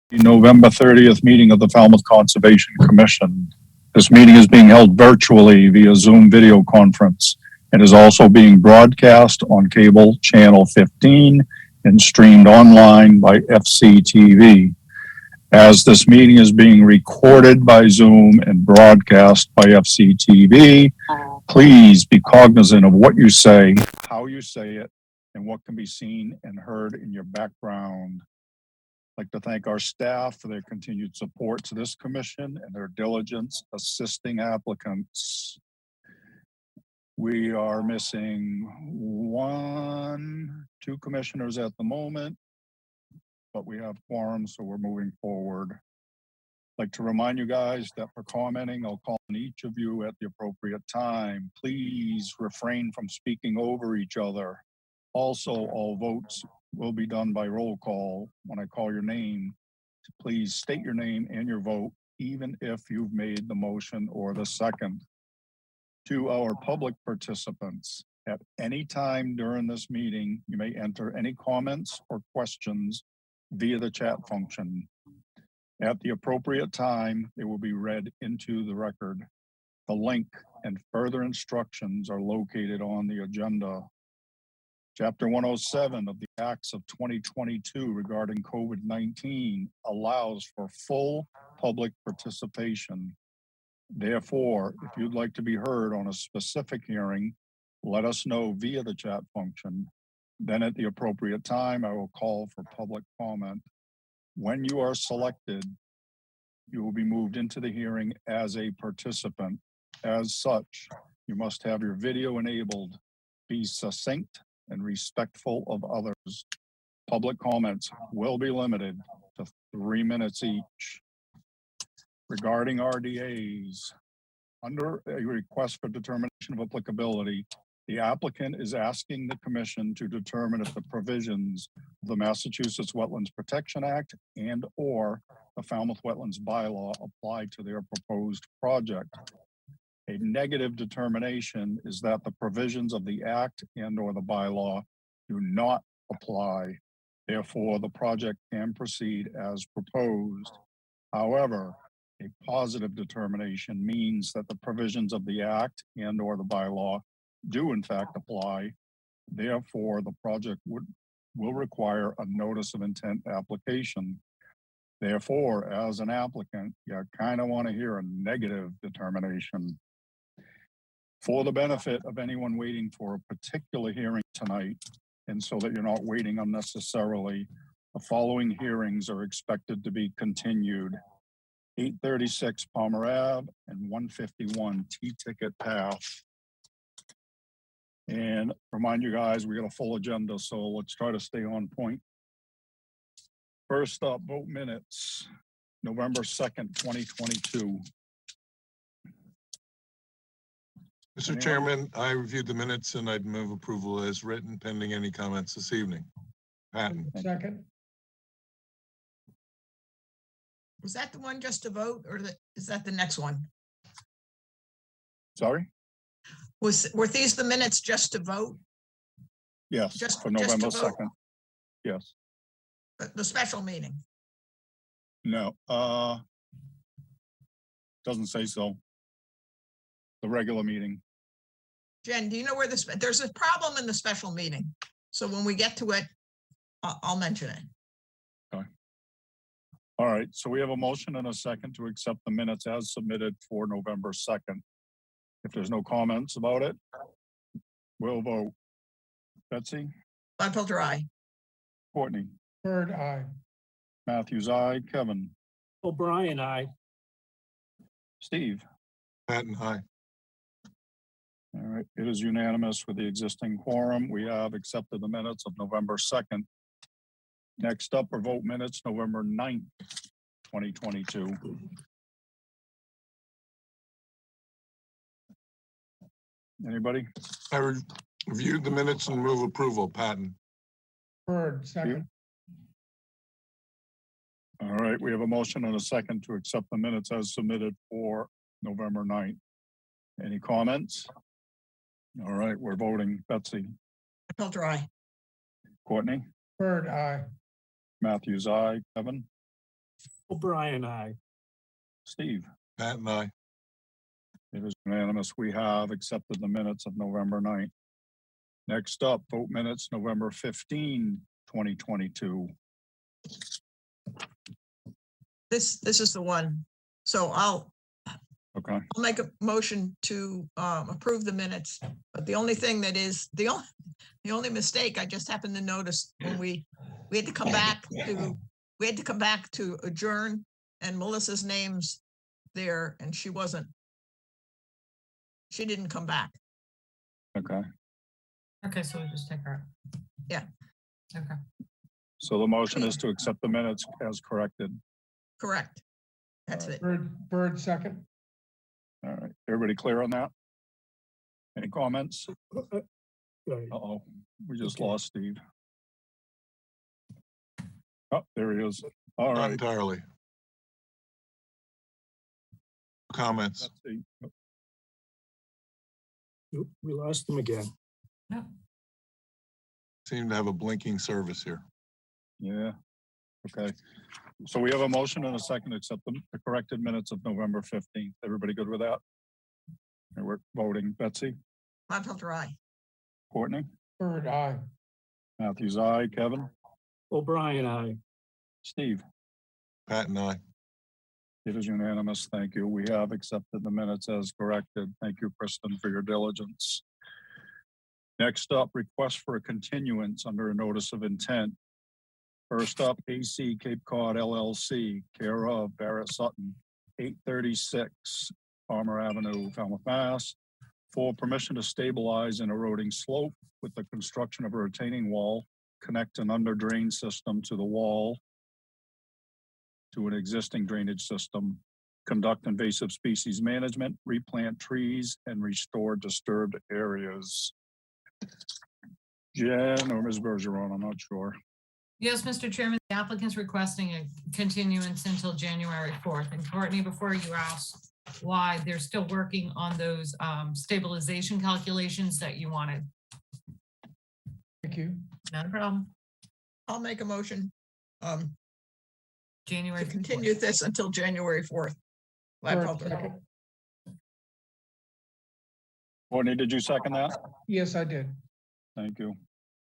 The November 30th meeting of the Falmouth Conservation Commission. This meeting is being held virtually via Zoom video conference and is also being broadcast on cable channel 15 and streamed online by FCTV. As this meeting is being recorded by Zoom and broadcast by FCTV, please be cognizant of what you say, how you say it, and what can be seen and heard in your background. I'd like to thank our staff for their continued support to this commission and their diligence assisting applicants. We are missing two commissioners at the moment, but we have quorum, so we're moving forward. I'd like to remind you guys that for commenting, I'll call on each of you at the appropriate time. Please refrain from speaking over each other. Also, all votes will be done by roll call. When I call your name, please state your name and your vote, even if you've made the motion or the second. To our public participants, at any time during this meeting, you may enter any comments or questions via the chat function. At the appropriate time, they will be read into the record. The link and further instructions are located on the agenda. Chapter 107 of the Acts of 2022 regarding COVID-19 allows for full public participation. Therefore, if you'd like to be heard on a specific hearing, let us know via the chat function. Then at the appropriate time, I will call for public comment. When you are selected, you will be moved into the hearing as a participant. As such, you must have your video enabled, be succinct and respectful of others. Public comments will be limited to 3 minutes each. Regarding RDAs, under a request for determination of applicability, the applicant is asking the commission to determine if the provisions of the Massachusetts Wetlands Protection Act and/or the Falmouth Wetlands Bylaw apply to their proposed project. A negative determination is that the provisions of the act and/or the bylaw do not apply. Therefore, the project can proceed as proposed. However, a positive determination means that the provisions of the act and/or the bylaw do in fact apply. Therefore, the project will require a notice of intent application. Therefore, as an applicant, you kind of want to hear a negative determination. For the benefit of anyone waiting for a particular hearing tonight, and so that you're not waiting unnecessarily, the following hearings are expected to be continued. 836 Palmer Ave and 151 T-Ticket Path. And remind you guys, we got a full agenda, so let's try to stay on point. First up, vote minutes, November 2nd, 2022. Mr. Chairman, I reviewed the minutes and I'd move approval as written pending any comments this evening. Patton. Second. Was that the one just to vote, or is that the next one? Sorry? Were these the minutes just to vote? Yes, for November 2nd. Yes. The special meeting? No, doesn't say so. The regular meeting. Jen, do you know where there's a problem in the special meeting? So when we get to it, I'll mention it. Okay. All right, so we have a motion and a second to accept the minutes as submitted for November 2nd. If there's no comments about it, we'll vote. Betsy? Gladfelter, aye. Courtney? Bird, aye. Matthews, aye. Kevin? O'Brien, aye. Steve? Patton, aye. All right, it is unanimous with the existing quorum. We have accepted the minutes of November 2nd. Next up are vote minutes, November 9th, 2022. Anybody? I reviewed the minutes and move approval. Patton. Bird, second. All right, we have a motion and a second to accept the minutes as submitted for November 9th. Any comments? All right, we're voting. Betsy? Gladfelter, aye. Courtney? Bird, aye. Matthews, aye. Kevin? O'Brien, aye. Steve? Pat and I. It is unanimous. We have accepted the minutes of November 9th. Next up, vote minutes, November 15, 2022. This is the one. So Okay, I'll make a motion to approve the minutes, but the only thing that is, the only mistake I just happened to notice when we had to come back to adjourn, and Melissa's name's there and she didn't come back. okay. Okay, so we just take her. Yeah. Okay. So the motion is to accept the minutes as corrected. Correct. That's it. Bird, second. All right, everybody clear on that? Any comments? Right. Uh-oh, we just Okay. lost Steve. Oh, there he is. All Not right. entirely. Comments. Let's see. Oop, we lost him again. No. Seem to have a blinking service here. Yeah, okay. So we have a motion and a second to accept the corrected minutes of November 15th. Everybody good with that? And we're voting. Betsy? Gladfelter, aye. Courtney? Bird, aye. Matthews, aye. Kevin? O'Brien, aye. Steve? Pat and I. It is unanimous. Thank you. We have accepted the minutes as corrected. Thank you, Kristen, for your diligence. Next up, request for a continuance under a notice of intent. First up, AC Cape Cod LLC, care of Barrett Sutton, 836 Palmer Avenue, Falmouth, Mass. For permission to stabilize an eroding slope with the construction of a retaining wall, connect an under drain system to the wall to an existing drainage system, conduct invasive species management, replant trees, and restore disturbed areas. Jen or Ms. Bergeron, I'm not sure. Yes, Mr. Chairman, the applicant's requesting a continuance until January 4th. And Courtney, before you ask why, they're still working on those stabilization calculations that you wanted. Thank you. Not a problem. I'll make a motion to January. continue 4th. this until January 4th. Bird, Gladfelter. second. Courtney, did you second that? Yes, I did. Thank you.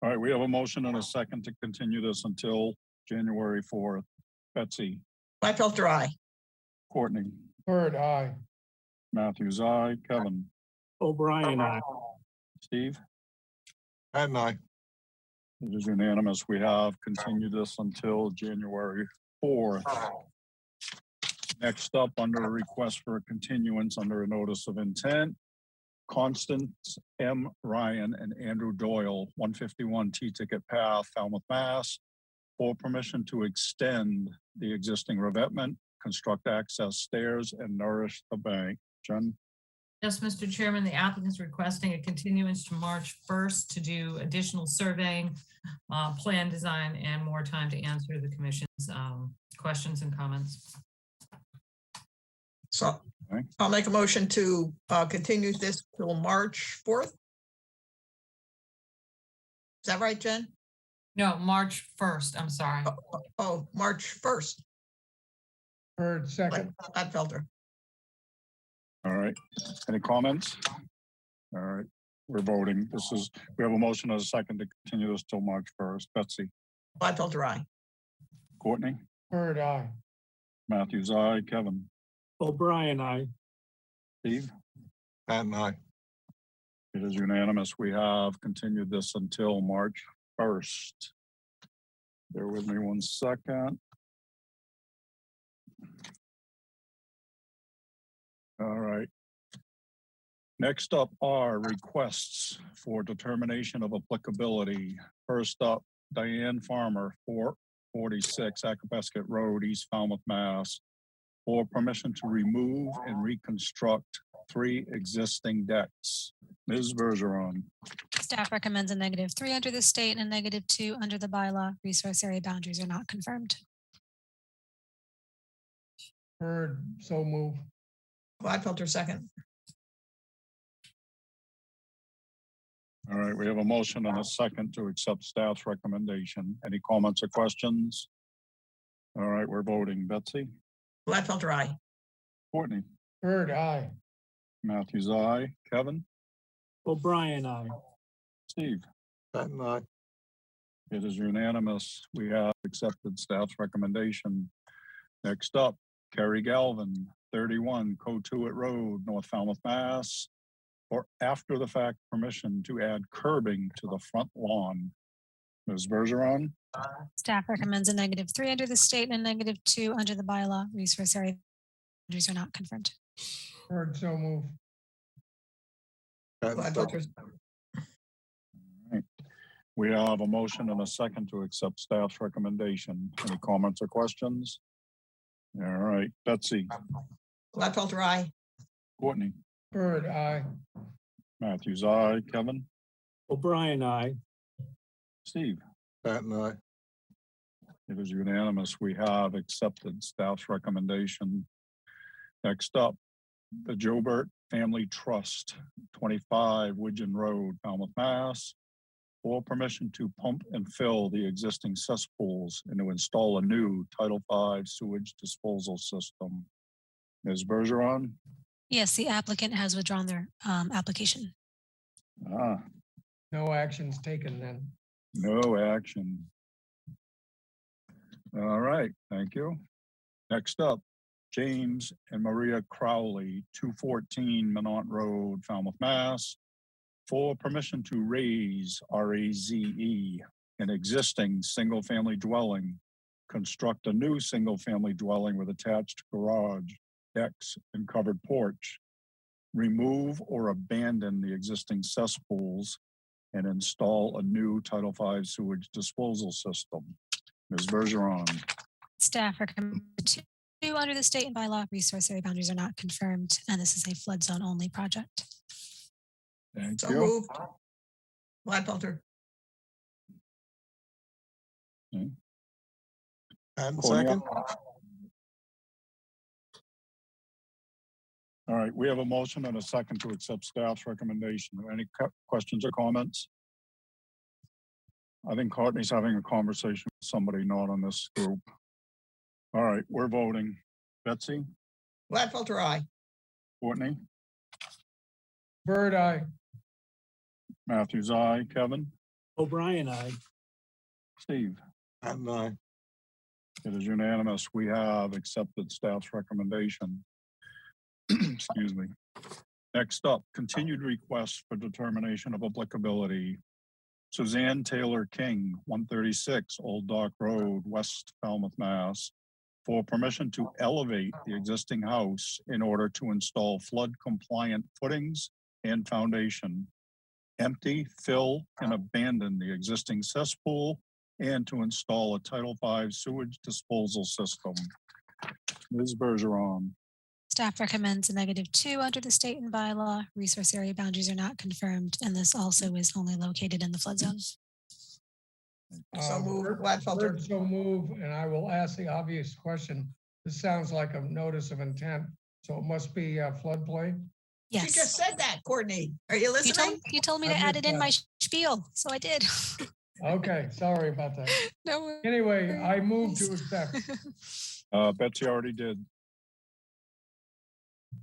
All right, we have a motion and a second to continue this until January 4th. Betsy, Gladfelter, aye. Courtney, Bird, aye. Matthews, aye. Kevin, O'Brien, aye. Steve? Pat and I. It is unanimous. We have continued this until January 4th. Next up, under a request for a continuance under a notice of intent, Constance M. Ryan and Andrew Doyle, 151 T-Ticket Path, Falmouth, Mass. For permission to extend the existing revetment, construct access stairs, and nourish the bank. Jen? Yes, Mr. Chairman, the applicant's requesting a continuance to March 1st to do additional surveying, plan design, and more time to answer the commission's questions and comments. So Okay. I'll make a motion to continue this till March 4th. Is that right, Jen? No, March 1st, I'm sorry. Oh, March 1st. Bird, second. Gladfelter. All right. Any comments? All right, we're voting. We have a motion and a second to continue this till March 1st. Betsy? Gladfelter, aye. Courtney? Bird, aye. Matthews, aye. Kevin? O'Brien, aye. Steve? Pat and I. It is unanimous. We have continued this until March 1st. Bear with me one second. All right. Next up are requests for determination of applicability. First up, Diane Farmer, 446 Acapesket Road, East Falmouth, Mass. For permission to remove and reconstruct 3 existing decks. Ms. Bergeron. Staff recommends a -3 under the state and a -2 under the bylaw. Resource area boundaries are not confirmed. Bird, so move. Gladfelter, second. All right, we have a motion and a second to accept staff's recommendation. Any comments or questions? All right, we're voting. Betsy, Gladfelter, aye. Courtney, Bird, aye. Matthews, aye. Kevin, O'Brien, aye. Steve. Patton, aye. It is unanimous. We have accepted staff's recommendation. Next up, Kerry Galvin, 31 Cotuit Road, North Falmouth, Mass. For after the fact permission to add curbing to the front lawn. Ms. Bergeron, Staff recommends a -3 under the state and a -2 under the bylaw. Resource area boundaries are not confirmed. Bird, so move. Patton, second. Gladfelter, we have a motion and a second to accept staff's recommendation. Any comments or questions? All right, Betsy, Gladfelter, aye. Courtney, Bird, aye. Matthews, aye. Kevin, O'Brien, aye. Steve. Patton, aye. It is unanimous. We have accepted staff's recommendation. Next up, the Jobert Family Trust, 25 Widgeon Road, Falmouth, Mass. For permission to pump and fill the existing cesspools and to install a new Title V sewage disposal system. Ms. Bergeron? Yes, the applicant has withdrawn their application. No actions taken then. No action. All right, thank you. Next up, James and Maria Crowley, 214 Minot Road, Falmouth, Mass. For permission to raise, RAZE, an existing single-family dwelling, construct a new single-family dwelling with attached garage, decks, and covered porch, remove or abandon the existing cesspools, and install a new Title V sewage disposal system. Ms. Bergeron, Staff recommend 2 under the state and bylaw. Resource area boundaries are not confirmed, and this is a flood zone only project. thank So you. moved. Gladfelter, Patton, Courtney, second. All right, we have a motion and a second to accept staff's recommendation. Any questions or comments? I think Courtney's having a conversation with somebody not on this group. All right, we're voting. Betsy, Gladfelter, aye. Courtney, Bird, aye. Matthews, aye. Kevin, O'Brien, aye. Steve. Patton, aye. It is unanimous. We have accepted staff's recommendation. Excuse me. Next up, continued request for determination of applicability. Suzanne Taylor King, 136 Old Dock Road, West Falmouth, Mass. For permission to elevate the existing house in order to install flood compliant footings and foundation, empty, fill, and abandon the existing cesspool, and to install a Title V sewage disposal system. Ms. Bergeron. Staff recommends a -2 under the state and bylaw. Resource area boundaries are not confirmed, and this also is only located in the flood zone. So moved. Bird, Gladfelter, so move, and I will ask the obvious question. This sounds like a notice of intent, so it must be a floodplain. you just Yes. said that, Courtney. Are you You listening? told me to I add it in my missed spiel, so I did. Okay, sorry about that. No Anyway, I move to accept. Betsy already did.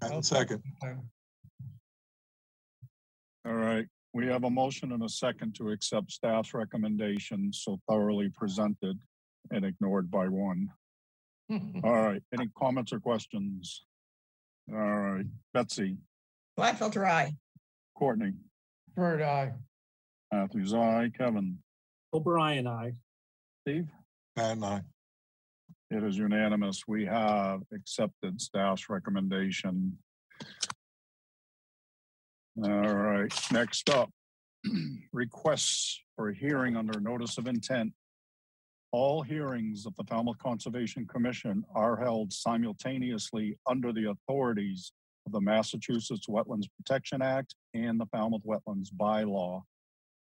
Patton, second. All right, we have a motion and a second to accept staff's recommendation so thoroughly presented and ignored by one. All right, any comments or questions? All right, Betsy, Gladfelter, aye. Courtney, Bird, aye. Matthews, aye. Kevin, O'Brien, aye. Steve? Patton, aye. It is unanimous. We have accepted staff's recommendation. All right, next up, requests for a hearing under notice of intent. All hearings of the Falmouth Conservation Commission are held simultaneously under the authorities of the Massachusetts Wetlands Protection Act and the Falmouth Wetlands Bylaw.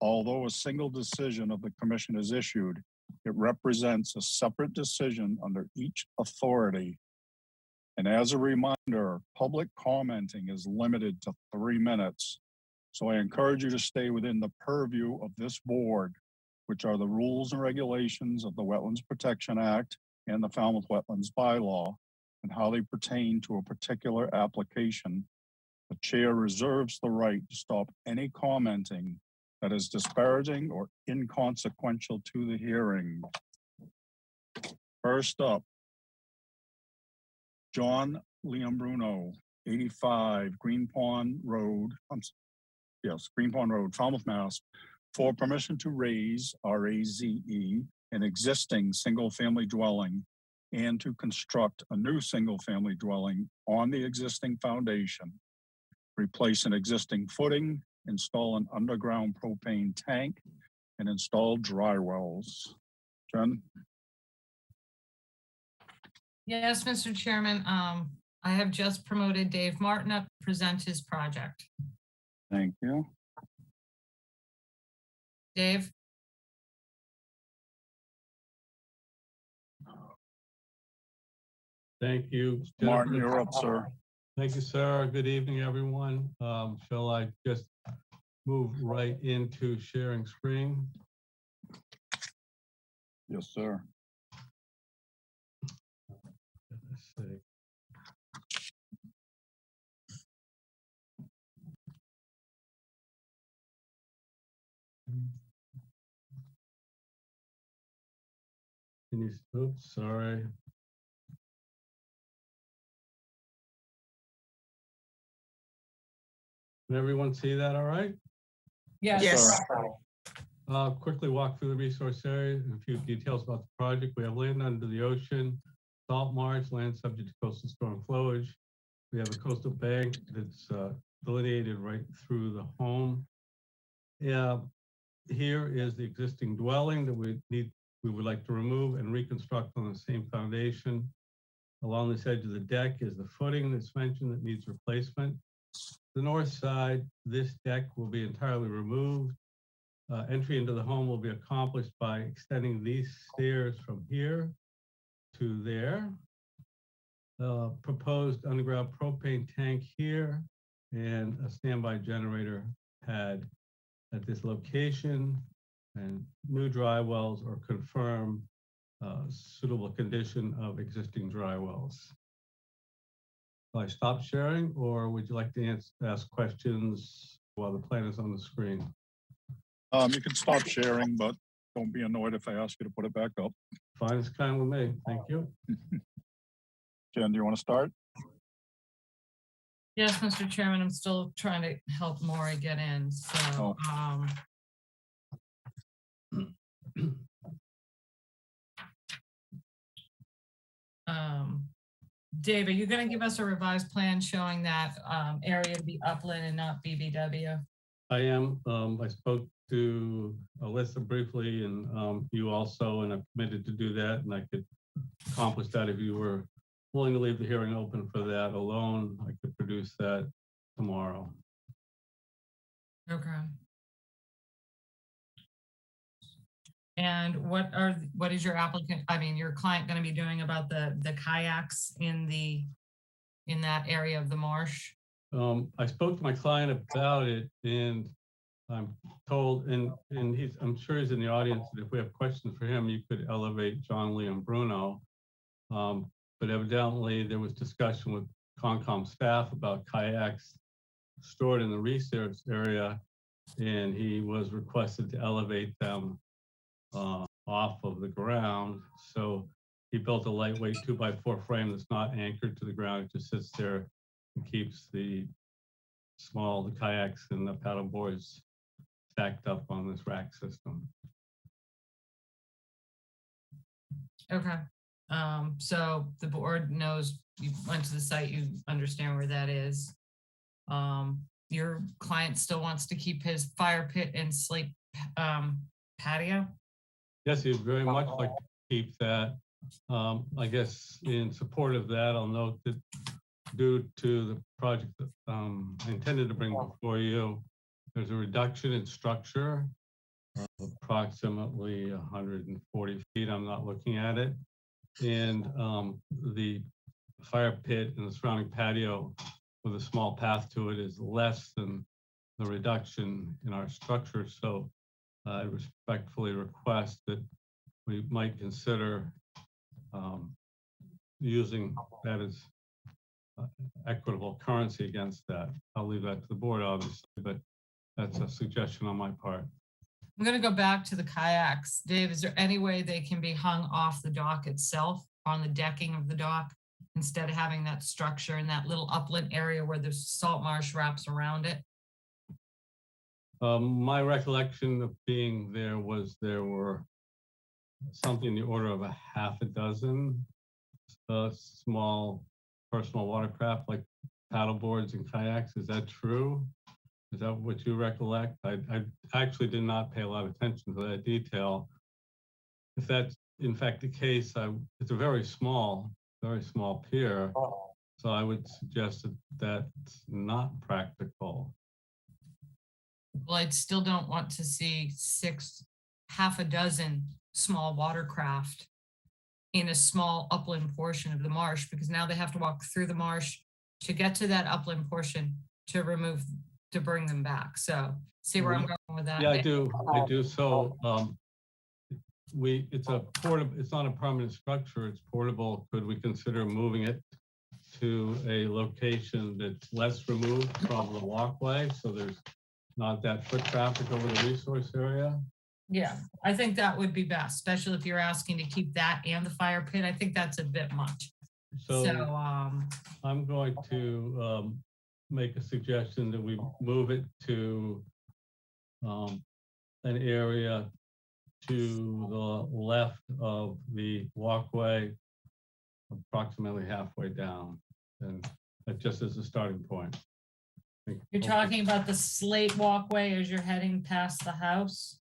Although a single decision of the commission is issued, it represents a separate decision under each authority. And as a reminder, public commenting is limited to 3 minutes. So I encourage you to stay within the purview of this board, which are the rules and regulations of the Wetlands Protection Act and the Falmouth Wetlands bylaw and how they pertain to a particular application. The chair reserves the right to stop any commenting that is disparaging or inconsequential to the hearing. First up, John Liam 85 Green Pond Road, Green Pond Road, Falmouth, Mass, for permission to raise, RAZE, an existing single-family dwelling and to construct a new single-family dwelling on the existing foundation, replace an existing footing, install an underground propane tank, and install dry wells. Jen? Yes, Mr. Chairman, I have just promoted Dave Martin up to present his project. Thank you. Dave? Thank you. Martin, Jennifer. you're up, sir. Thank you, sir. Good evening, everyone. Shall I just move right into sharing screen? Yes, sir. Let's see. Can you, oops, sorry. Can everyone see that all right? Yes. Quickly walk through the resource area and a few details about the project. We have land under the ocean, salt marsh, land subject to coastal storm flowage. We have a coastal bank that's delineated right through the home. Here is the existing dwelling that we would like to remove and reconstruct on the same foundation. Along this edge of the deck is the footing that's mentioned that needs replacement. The north side, this deck will be entirely removed. Entry into the home will be accomplished by extending these stairs from here to there. Proposed underground propane tank here and a standby generator pad at this location, and new dry wells or confirm suitable condition of existing dry wells. Will I stop sharing, or would you like to ask questions while the plan is on the screen? You can stop sharing, but don't be annoyed if I ask you to put it back up. Fine, it's kind with me. Thank you. Jen, do you want to start? Yes, Mr. Chairman, I'm still trying to help Maury get in, so, Dave, are you going to give us a revised plan showing that area to be upland and not BBW? I am. I spoke to Alyssa briefly and you also, and I've committed to do that, and I could accomplish that if you were willing to leave the hearing open for that alone. I could produce that tomorrow. Okay. And what is your your client going to be doing about the kayaks in that area of the marsh? I spoke to my client about it, and I'm told, and I'm sure he's in the audience, that if we have questions for him, you could elevate John Liam Bruno. But evidently there was discussion with Concom staff about kayaks stored in the research area, and he was requested to elevate them off of the ground. So he built a lightweight 2x4 frame that's not anchored to the ground. It just sits there and keeps the kayaks and the paddle boards stacked up on this rack system. Okay. So the board knows you went to the site, you understand where that is. Your client still wants to keep his fire pit and slate patio? Yes, he'd very much like to keep that. I guess in support of that, I'll note that due to the project that I intended to bring before you, there's a reduction in structure of approximately 140 feet. I'm not looking at it. And the fire pit and the surrounding patio with a small path to it is less than the reduction in our structure. So I respectfully request that we might consider using that as equitable currency against that. I'll leave that to the board, obviously, but that's a suggestion on my part. I'm gonna go back to the kayaks. Dave, is there any way they can be hung off the dock itself, on the decking of the dock, instead of having that structure in that little upland area where the salt marsh wraps around it? My recollection of being there was there were something in the order of a half a dozen small personal watercraft like paddle boards and kayaks. Is that true? Is that what you recollect? I actually did not pay a lot of attention to that detail. If that's in fact the case, it's a very small pier. So I would suggest that that's not practical. Well, I still don't want to see half a dozen small watercraft in a small upland portion of the marsh, because now they have to walk through the marsh to get to that upland portion to bring them back. So see where I'm going with that? Yeah, I do. So it's not a permanent structure, it's portable. Could we consider moving it to a location that's less removed from the walkway, so there's not that foot traffic over the resource area? Yeah, I think that would be best, especially if you're asking to keep that and the fire pit. I think that's a bit much. So I'm going to make a suggestion that we move it to an area to the left of the walkway, approximately halfway down, and that just as a starting point. You're talking about the slate walkway as you're heading past the house?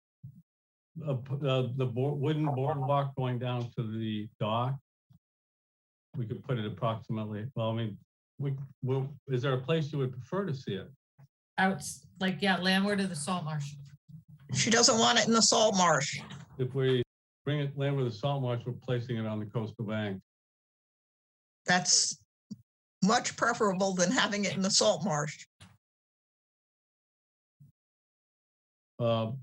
The wooden boardwalk going down to the dock. We could put it approximately, well, I mean, is there a place you would prefer to see it? Out, like, yeah, landward of the salt marsh. She doesn't want it in the salt marsh. If we bring it landward of the salt marsh, we're placing it on the coastal bank. That's much preferable than having it in the salt marsh. So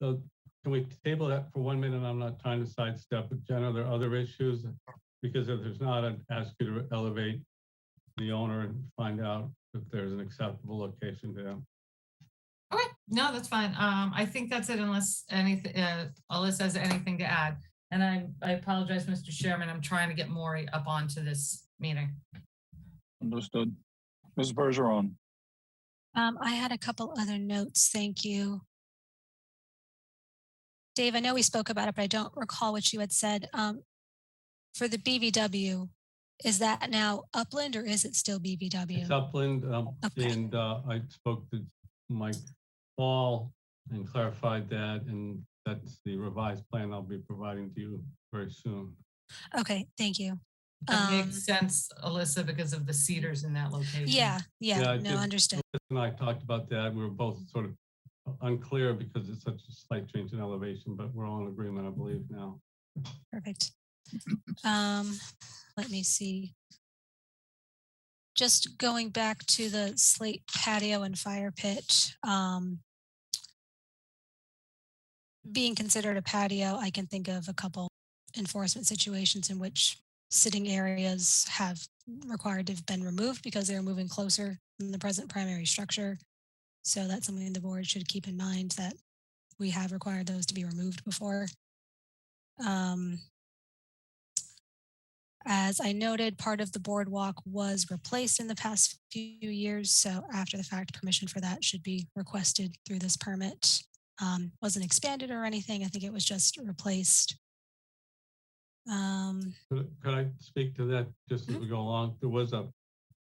can we table that for 1 minute? I'm not trying to sidestep, but Jen, are there other issues? Because if there's not, I'd ask you to elevate the owner and find out if there's an acceptable location to them. Okay, no, that's fine. I think that's it unless anything, Alyssa has anything to add. And I apologize, Mr. Chairman, I'm trying to get Maury up onto this meeting. Understood. Ms. Bergeron. I had a couple other notes. Thank you. Dave, I know we spoke about it, but I don't recall what you had said. For the BVW, is that now upland or is it still BVW? It's upland, Okay. and I spoke to Mike Paul and clarified that, and that's the revised plan I'll be providing to you very soon. Okay, thank you. That makes sense, Alyssa, because of the cedars in that location. Yeah, I no, did- understood. And I talked about that. We were both sort of unclear because it's such a slight change in elevation, but we're all in agreement, I believe, now. Perfect. Let me see. Just going back to the slate patio and fire pit, being considered a patio, I can think of a couple enforcement situations in which sitting areas have required to have been removed because they're moving closer than the present primary structure. So that's something the board should keep in mind, that we have required those to be removed before. As I noted, part of the boardwalk was replaced in the past few years. So after the fact, permission for that should be requested through this permit. Wasn't expanded or anything. I think it was just replaced. Could I speak to that just as we go along?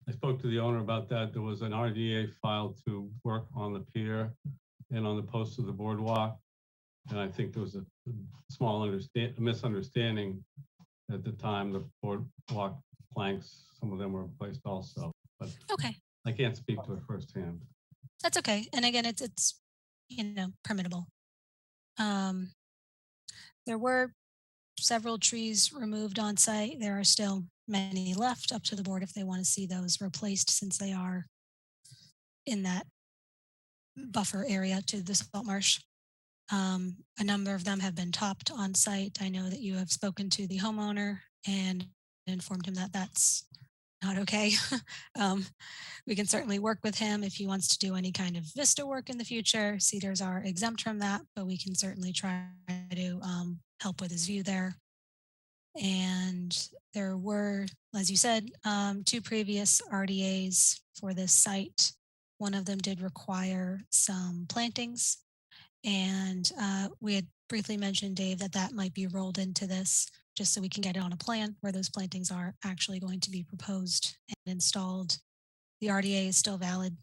I spoke to the owner about that. There was an RDA filed to work on the pier and on the posts of the boardwalk. And I think there was a small misunderstanding at the time. The boardwalk planks, some of them were replaced also. But Okay, I can't speak to it firsthand. that's okay. And again, it's permittable. There were several trees removed on site. There are still many left, up to the board if they want to see those replaced, since they are in that buffer area to the salt marsh. A number of them have been topped on site. I know that you have spoken to the homeowner and informed him that that's not okay. um, we can certainly work with him if he wants to do any kind of Vista work in the future. Cedars are exempt from that, but we can certainly try to help with his view there. And there were, as you said, 2 previous RDAs for this site. One of them did require some plantings. And we had briefly mentioned, Dave, that that might be rolled into this just so we can get it on a plan where those plantings are actually going to be proposed and installed. The RDA is still valid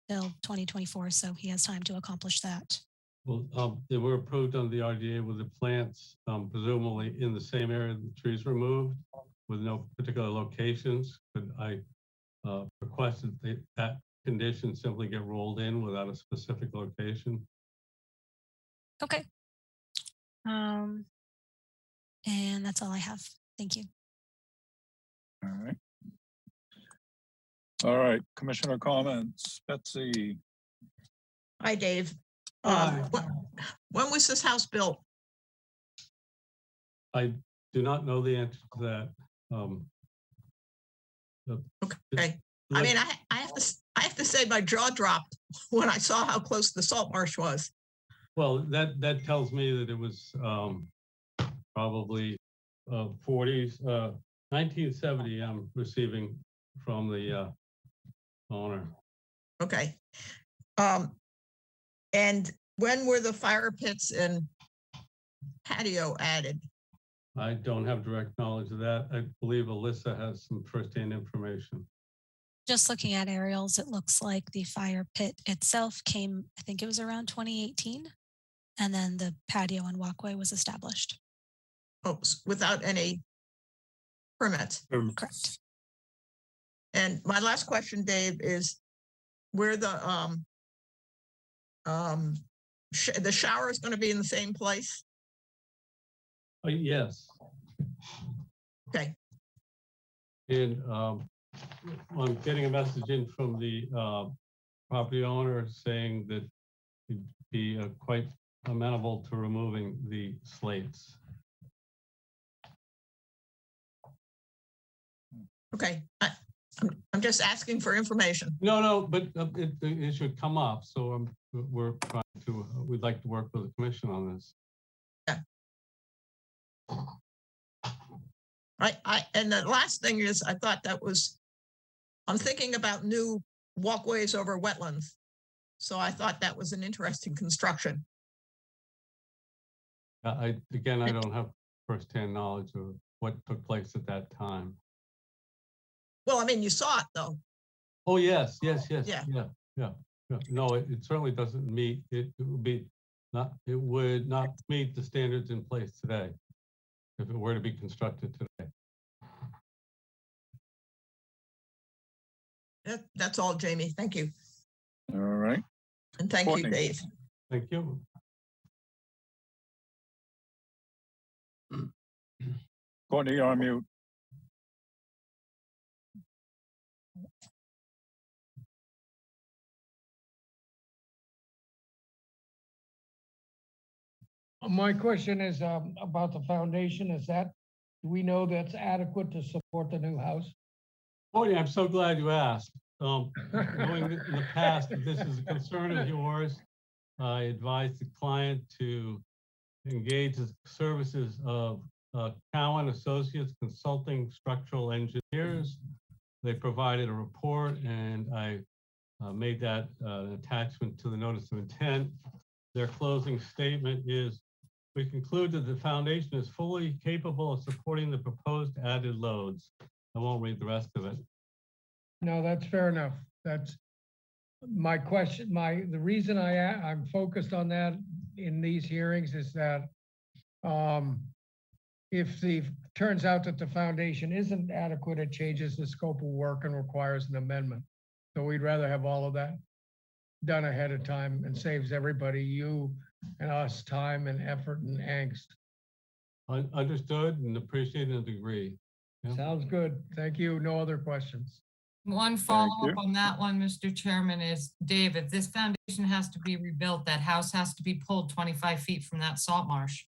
till 2024, so he has time to accomplish that. Well, they were approved on the RDA with the plants, presumably in the same area the trees were moved with no particular locations. Could I request that that condition simply get rolled in without a specific location? Okay. And that's all I have. Thank you. All right. All right, commissioner comments. Betsy, Hi, Dave. Hi. When was this house built? I do not know the answer to that. Okay. I mean, I have to say my jaw dropped when I saw how close the salt marsh was. Well, that tells me that it was probably 40s, 1970. I'm receiving from the owner. Okay. And when were the fire pits and patio added? I don't have direct knowledge of that. I believe Alyssa has some firsthand information. Just looking at aerials, it looks like the fire pit itself came, I think it was around 2018, and then the patio and walkway was established. Oh, without any permits. Correct. And my last question, Dave, is where the shower is going to be in the same place? Yes. Okay. And I'm getting a message in from the property owner saying that he'd be quite amenable to removing the slates. Okay. I'm just asking for information. No, but it should come up. So we're trying to, we'd like to work with the commission on this. Yeah. And the last thing is, I thought that was, I'm thinking about new walkways over wetlands. So I thought that was an interesting construction. Again, I don't have firsthand knowledge of what took place at that time. Well, I mean, you saw it though. Oh, yes. Yeah. Yeah. No, it certainly doesn't meet, it would not meet the standards in place today if it were to be constructed today. That's all, Jamie. Thank you. all right. And thank you, Courtney. Dave. Thank you. Courtney, you're on mute. My question is about the foundation. Do we know that's adequate to support the new house? Oh, yeah, I'm so glad you asked. Knowing that in the past that this is a concern of yours, I advised the client to engage the services of Cowan Associates Consulting Structural Engineers. They provided a report, and I made that an attachment to the notice of intent. Their closing statement is, we conclude that the foundation is fully capable of supporting the proposed added loads. I won't read the rest of it. No, that's fair enough. That's my question. The reason I'm focused on that in these hearings is that if turns out that the foundation isn't adequate, it changes the scope of work and requires an amendment. So we'd rather have all of that done ahead of time and saves everybody, you and us, time and effort and angst. Understood and appreciated and agree. Yeah. Sounds good. Thank you. No other questions. One follow-up on that one, Mr. Chairman, is Dave, if this foundation has to be rebuilt, that house has to be pulled 25 feet from that salt marsh.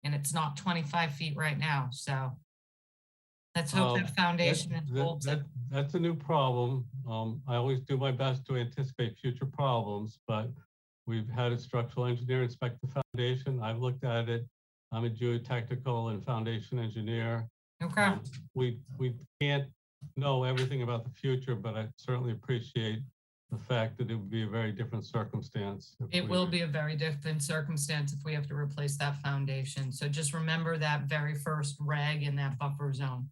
And it's not 25 feet right now, so Let's hope that foundation holds it. That's a new problem. I always do my best to anticipate future problems, but we've had a structural engineer inspect the foundation. I've looked at it. I'm a geotechnical and foundation engineer. Okay, We can't know everything about the future, but I certainly appreciate the fact that it would be a very different circumstance. it will be a very different circumstance if we have to replace that foundation. So just remember that very first reg in that buffer zone.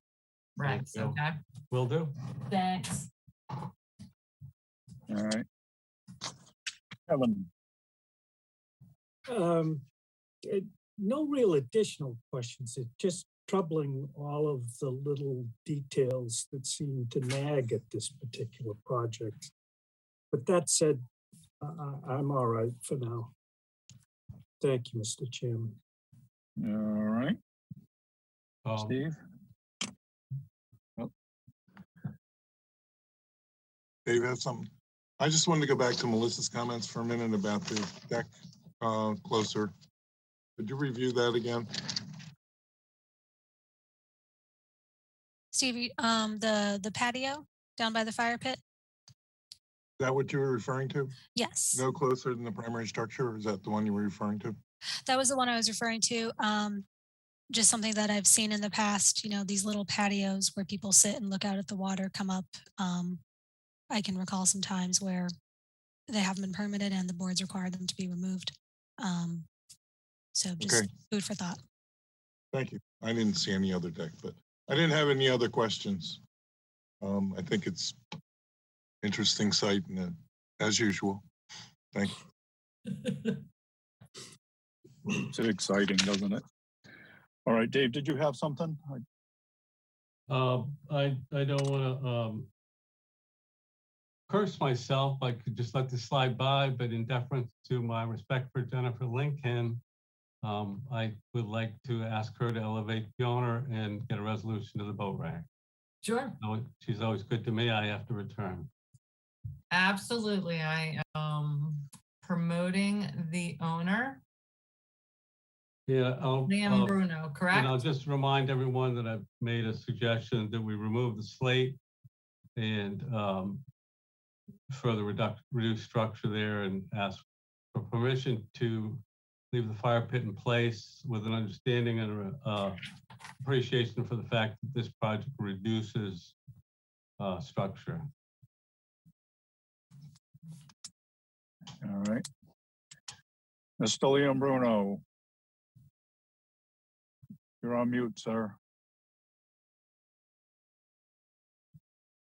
Regs, you. okay? Will do. Thanks. All right. Kevin, No real additional questions. It's just troubling all of the little details that seem to nag at this particular project. But that said, I'm all right for now. Thank you, Mr. Chairman. all right, Um, Steve? Dave has something. I just wanted to go back to Melissa's comments for a minute about the deck closer. Could you review that again? Stevie, the patio down by the fire pit? Is that what you were referring to? Yes, No closer than the primary structure? Or is that the one you were referring to? that was the one I was referring to. Just something that I've seen in the past, these little patios where people sit and look out at the water come up. I can recall some times where they haven't been permitted and the boards require them to be removed. So just Okay. food for thought. Thank you. I didn't see any other deck, but I didn't have any other questions. I think it's interesting site and as usual. Thank you. It's exciting, doesn't it? All right, Dave, did you have something? I don't want to curse myself. I could just let this slide by, but in deference to my respect for Jennifer Lincoln, I would like to ask her to elevate the owner and get a resolution to the boat rack. Sure. She's always good to me. I have to return. Absolutely. I am promoting the owner, Yeah, Liam Bruno, correct? and I'll just remind everyone that I've made a suggestion that we remove the slate and further reduce structure there and ask for permission to leave the fire pit in place with an understanding and appreciation for the fact that this project reduces structure. All right. Mr. Liam Bruno. You're on mute, sir.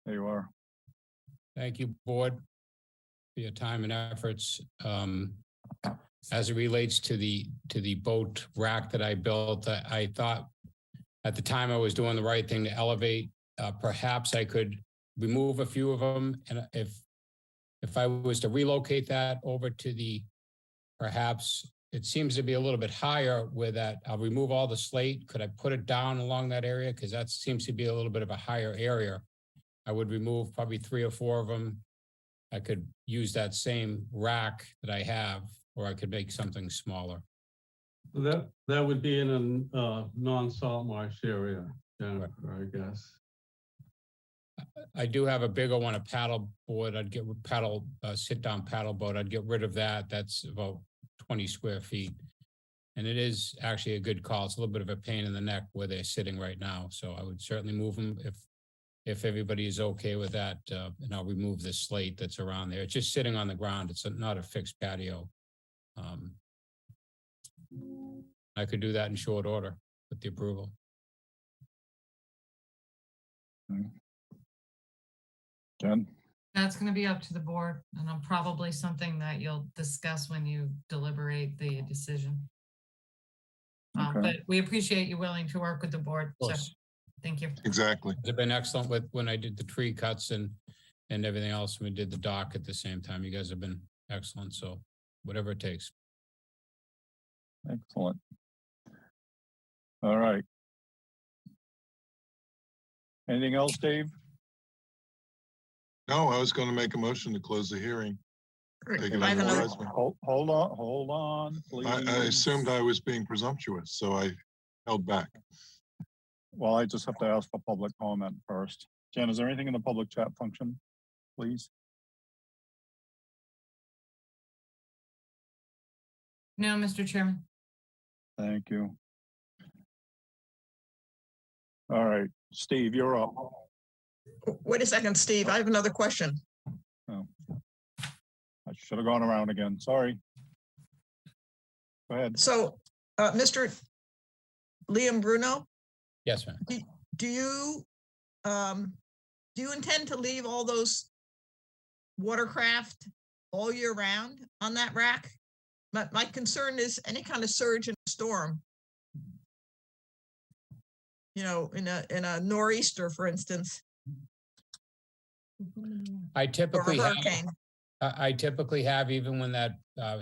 There you are. Thank you, board, for your time and efforts. As it relates to the boat rack that I built, I thought at the time I was doing the right thing to elevate. Perhaps I could remove a few of them, and if I was to relocate that over to perhaps it seems to be a little bit higher with that. I'll remove all the slate. Could I put it down along that area? Because that seems to be a little bit of a higher area. I would remove probably 3 or 4 of them. I could use that same rack that I have, or I could make something smaller. That would be in a non-salt marsh area, Jennifer, I guess. I do have a bigger one, a paddle board. I'd get sit-down paddle boat. I'd get rid of that. That's about 20 square feet. And it is actually a good call. It's a little bit of a pain in the neck where they're sitting right now. So I would certainly move them if everybody is okay with that. And I'll remove this slate that's around there. It's just sitting on the ground. It's not a fixed patio. I could do that in short order with the approval. Jen? That's going to be up to the board, and probably something that you'll discuss when you deliberate the decision. Okay. But we appreciate you willing to work with the board. Of So course. thank you. Exactly. They've been excellent with when I did the tree cuts and everything else. We did the dock at the same time. You guys have been excellent. So whatever it takes. Excellent. All right. Anything else, Dave? No, I was going to make a motion to close the hearing. Take it I have under another- advisement. Hold on, please. I assumed I was being presumptuous, so I held back. Well, I just have to ask for public comment first. Jen, is there anything in the public chat function, please? No, Mr. Chairman. Thank you. All right, Steve, you're up. Wait a second, Steve. I have another question. Oh. I should have gone around again. Sorry. Go ahead. So, Mr. Liam Bruno, Yes, ma'am. do you intend to leave all those watercraft all year round on that rack? My concern is any kind of surge in a storm. You know, in a nor'easter, for instance, I or a typically have, hurricane. I typically have, even when that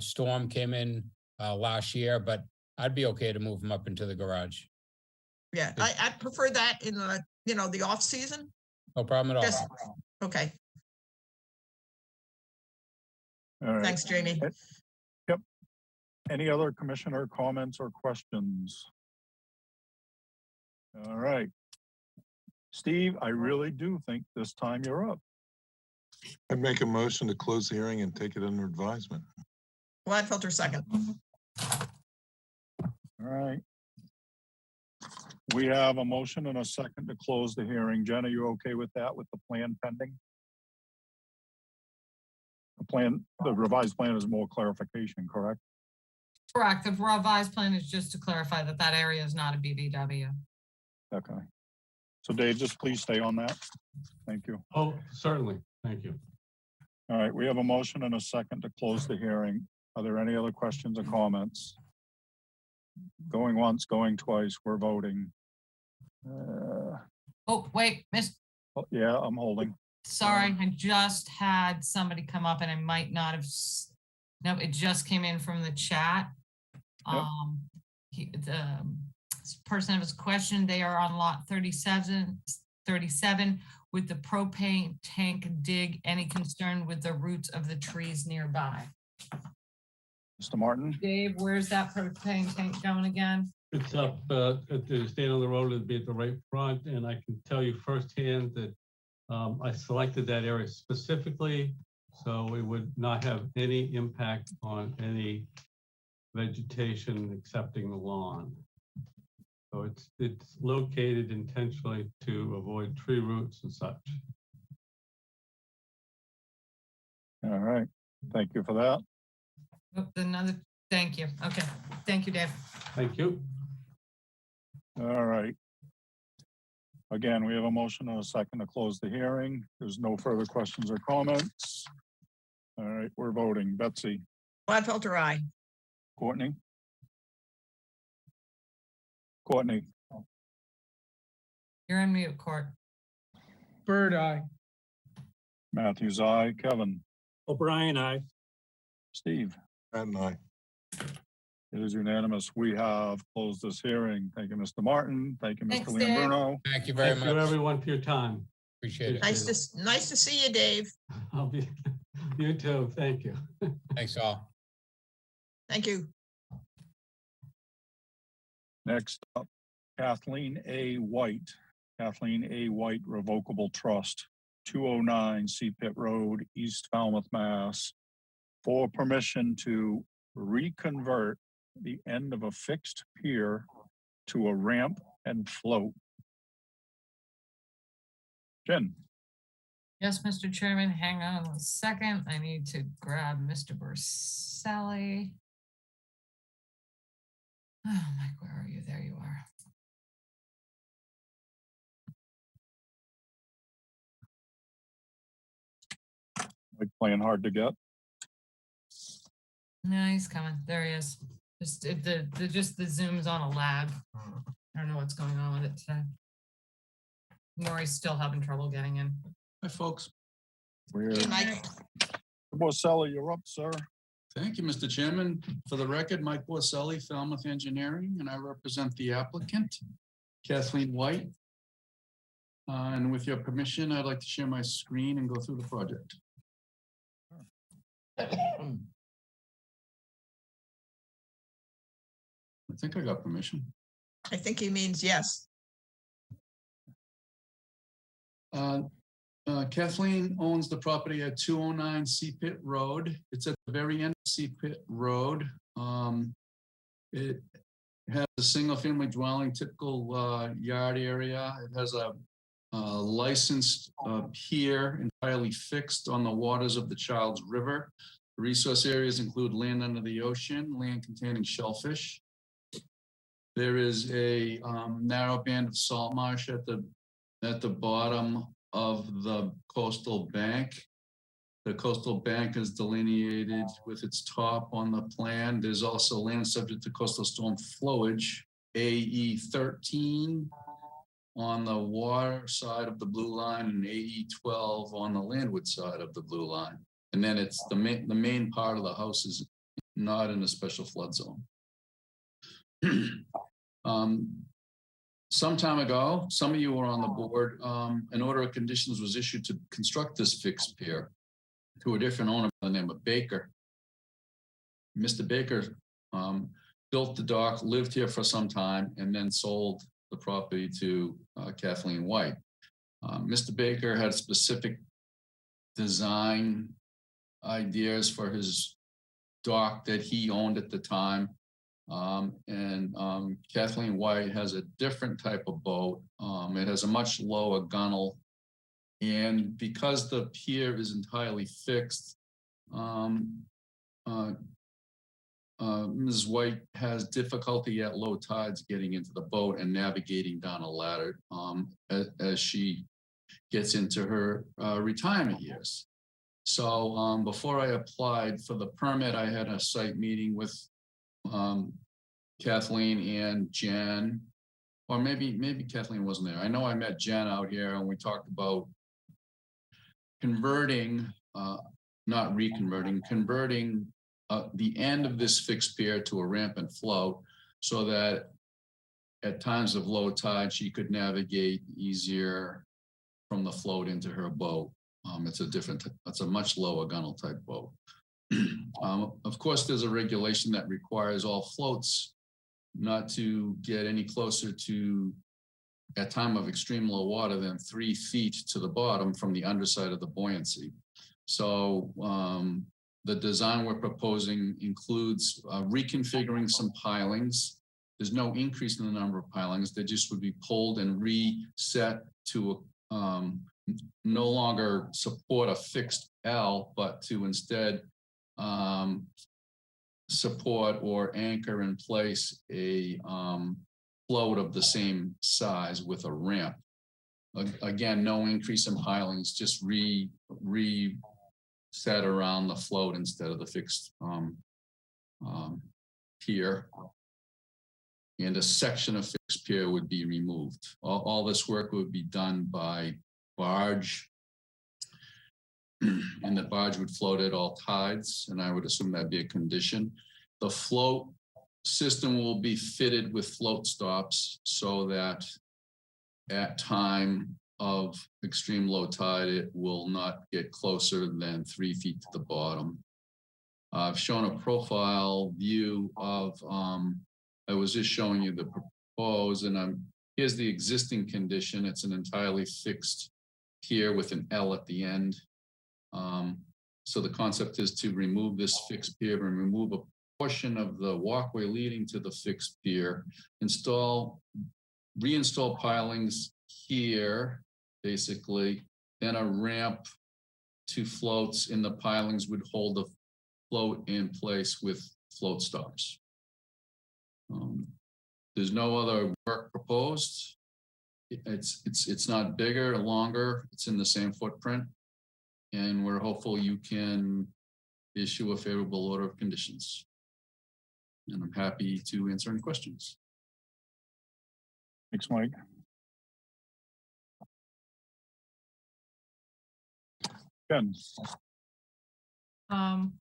storm came in last year, but I'd be okay to move them up into the garage. Yeah, I prefer that in the, you know, the off season. No problem at Just, all. okay, All right. thanks, Jamie. Yep. Any other commissioner comments or questions? All right. Steve, I really do think this time you're up. I'd make a motion to close the hearing and take it under advisement. Gladfelter second. All right. We have a motion and a second to close the hearing. Jen, are you okay with that, with the plan pending? The plan, the revised plan is more clarification, correct? Correct. The revised plan is just to clarify that that area is not a BBW. Okay. So Dave, just please stay on that. Thank you. Oh, certainly. Thank you. All right, we have a motion and a second to close the hearing. Are there any other questions or comments? Going once, going twice, we're voting. Oh, wait, Yeah, I'm holding. sorry, I just had somebody come up and I might not have, no, it just came in from the chat. Yep. The person has a question. They are on lot 37 with the propane tank dig. Any concern with the roots of the trees nearby? Mr. Martin? Dave, where's that propane tank going again? It's up at the stand on the road, it'd be at the right front, and I can tell you firsthand that I selected that area specifically so we would not have any impact on any vegetation excepting the lawn. So it's located intentionally to avoid tree roots and such. All right, thank you for that. Oh, another, thank you. Okay, thank you, Dave. Thank you. All right. Again, we have a motion and a second to close the hearing. There's no further questions or comments. All right, we're voting. Betsy, Gladfelter, aye. Courtney? Courtney, You're on mute, Court. Bird eye. Matthews, aye. Kevin, O'Brien, aye. Steve? And I. It is unanimous. We have closed this hearing. Thank you, Mr. Martin. Thank you, Mr. Thanks, Liam Dave. Bruno. Thank you very Thank you much. everyone for your time. Appreciate it. Nice to see you, Dave. I'll be, you too. Thank you. Thanks all. Thank you. Next up, Kathleen A. White. Kathleen A. White Revocable Trust, 209 Sea Pit Road, East Falmouth, Mass. For permission to reconvert the end of a fixed pier to a ramp and float. Jen? Yes, Mr. Chairman, hang on a second. I need to grab Mr. Borselli. Oh, Mike, where are you? There you are. Like playing hard to get. No, he's coming. There he is. Just the Zoom's on a lag. I don't know what's going on with it today. Maury's still having trouble getting in. Hi, folks. Weird. Mike. Borselli, you're up, sir. Thank you, Mr. Chairman. For the record, Mike Borselli, Falmouth Engineering, and I represent the applicant, Kathleen White. And with your permission, I'd like to share my screen and go through the project. I think I got permission. I think he means yes. Kathleen owns the property at 209 Sea Pit Road. It's at the very end of Sea Pit Road. It has a single-family dwelling, typical yard area. It has a licensed pier entirely fixed on the waters of the Childs River. The resource areas include land under the ocean, land containing shellfish. There is a narrow band of salt marsh at the bottom of the coastal bank. The coastal bank is delineated with its top on the plan. There's also land subject to coastal storm flowage, AE 13 on the water side of the blue line and AE 12 on the landward side of the blue line. And then it's the main part of the house is not in a special flood zone. Some time ago, some of you were on the board, an order of conditions was issued to construct this fixed pier to a different owner by the name of Baker. Mr. Baker built the dock, lived here for some time, and then sold the property to Kathleen White. Mr. Baker had specific design ideas for his dock that he owned at the time. Kathleen White has a different type of boat. It has a much lower gunnel. And because the pier is entirely fixed, Ms. White has difficulty at low tides getting into the boat and navigating down a ladder as she gets into her retirement years. So before I applied for the permit, I had a site meeting with Kathleen and Jen, or maybe Kathleen wasn't there. I know I met Jen out here and we talked about converting, not reconverting, converting the end of this fixed pier to a ramp and float so that at times of low tide, she could navigate easier from the float into her boat. It's a much lower gunnel type boat. Of course, there's a regulation that requires all floats not to get any closer to, at time of extreme low water, than 3 feet to the bottom from the underside of the buoyancy. So the design we're proposing includes reconfiguring some pilings. There's no increase in the number of pilings. They just would be pulled and reset to no longer support a fixed L, but to instead support or anchor in place a float of the same size with a ramp. Again, no increase in pilings, just reset around the float instead of the fixed pier. And a section of fixed pier would be removed. All this work would be done by barge, and the barge would float at all tides, and I would assume that'd be a condition. The float system will be fitted with float stops so that at time of extreme low tide, it will not get closer than 3 feet to the bottom. I've shown a profile view of, I was just showing you the proposed, and here's the existing condition. It's an entirely fixed pier with an L at the end. So the concept is to remove this fixed pier and remove a portion of the walkway leading to the fixed pier, reinstall pilings here, basically, then a ramp to floats in the pilings would hold the float in place with float stops. There's no other work proposed. It's not bigger or longer. It's in the same footprint. And we're hopeful you can issue a favorable order of conditions. And I'm happy to answer any questions. Thanks, Mike. Ken.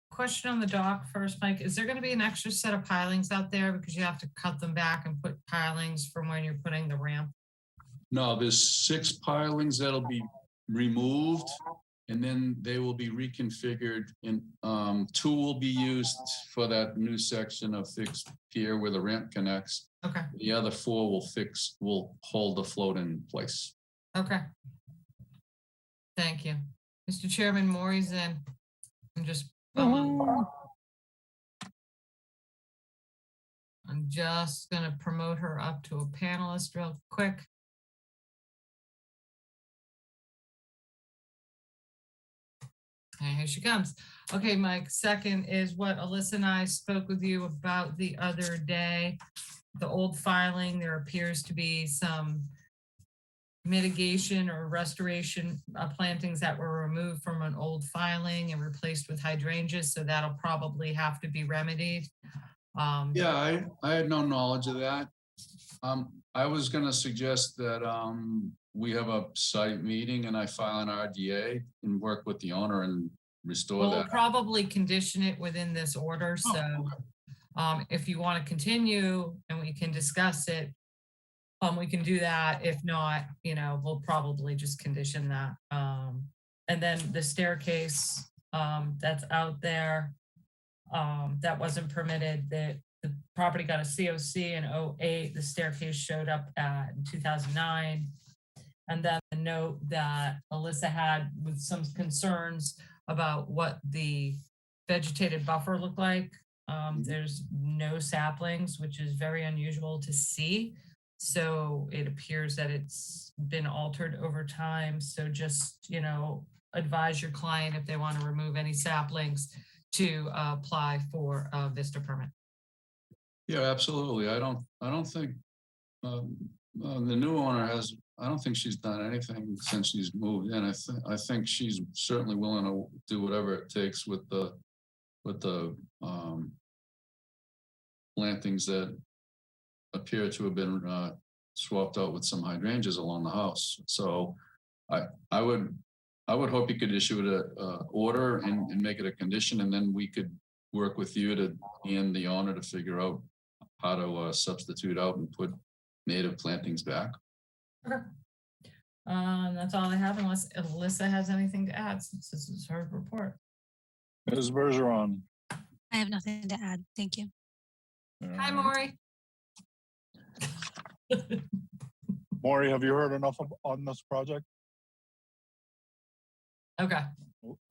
Question on the dock first, Mike. Is there going to be an extra set of pilings out there because you have to cut them back and put pilings from when you're putting the ramp? No, there's 6 pilings that'll be removed, and then they will be reconfigured, and 2 will be used for that new section of fixed pier where the ramp connects. Okay. The other 4 will hold the float in place. Okay. Thank you. Mr. Chairman, Maury's in. I'm just, I'm just gonna promote her up to a panelist real quick. And here she comes. Okay, Mike, second is what Alyssa and I spoke with you about the other day. The old filing, there appears to be some mitigation or restoration plantings that were removed from an old filing and replaced with hydrangeas. So that'll probably have to be remedied. Yeah, I had no knowledge of that. I was gonna suggest that we have a site meeting and I file an RDA and work with the owner and restore We'll that. probably condition it within this order. So if you want to continue and we can discuss it, we can do that. If not, you know, we'll probably just condition that. And then the staircase that's out there, that wasn't permitted, that the property got a COC in 2008. The staircase showed up in 2009. And then the note that Alyssa had with some concerns about what the vegetated buffer looked like. There's no saplings, which is very unusual to see. So it appears that it's been altered over time. So just, you know, advise your client if they want to remove any saplings to apply for a VISTA permit. Yeah, absolutely. I don't think the new owner has, I don't think she's done anything since she's moved in. I think she's certainly willing to do whatever it takes with the plantings that appear to have been swapped out with some hydrangeas along the house. So I would hope you could issue it a order and make it a condition, and then we could work with you and the owner to figure out how to substitute out and put native plantings back. Okay. That's all I have, unless Alyssa has anything to add, since this is her report. Ms. Bergeron. I have nothing to add. Thank you. Hi, Maury. Maury, have you heard enough on this project? Okay.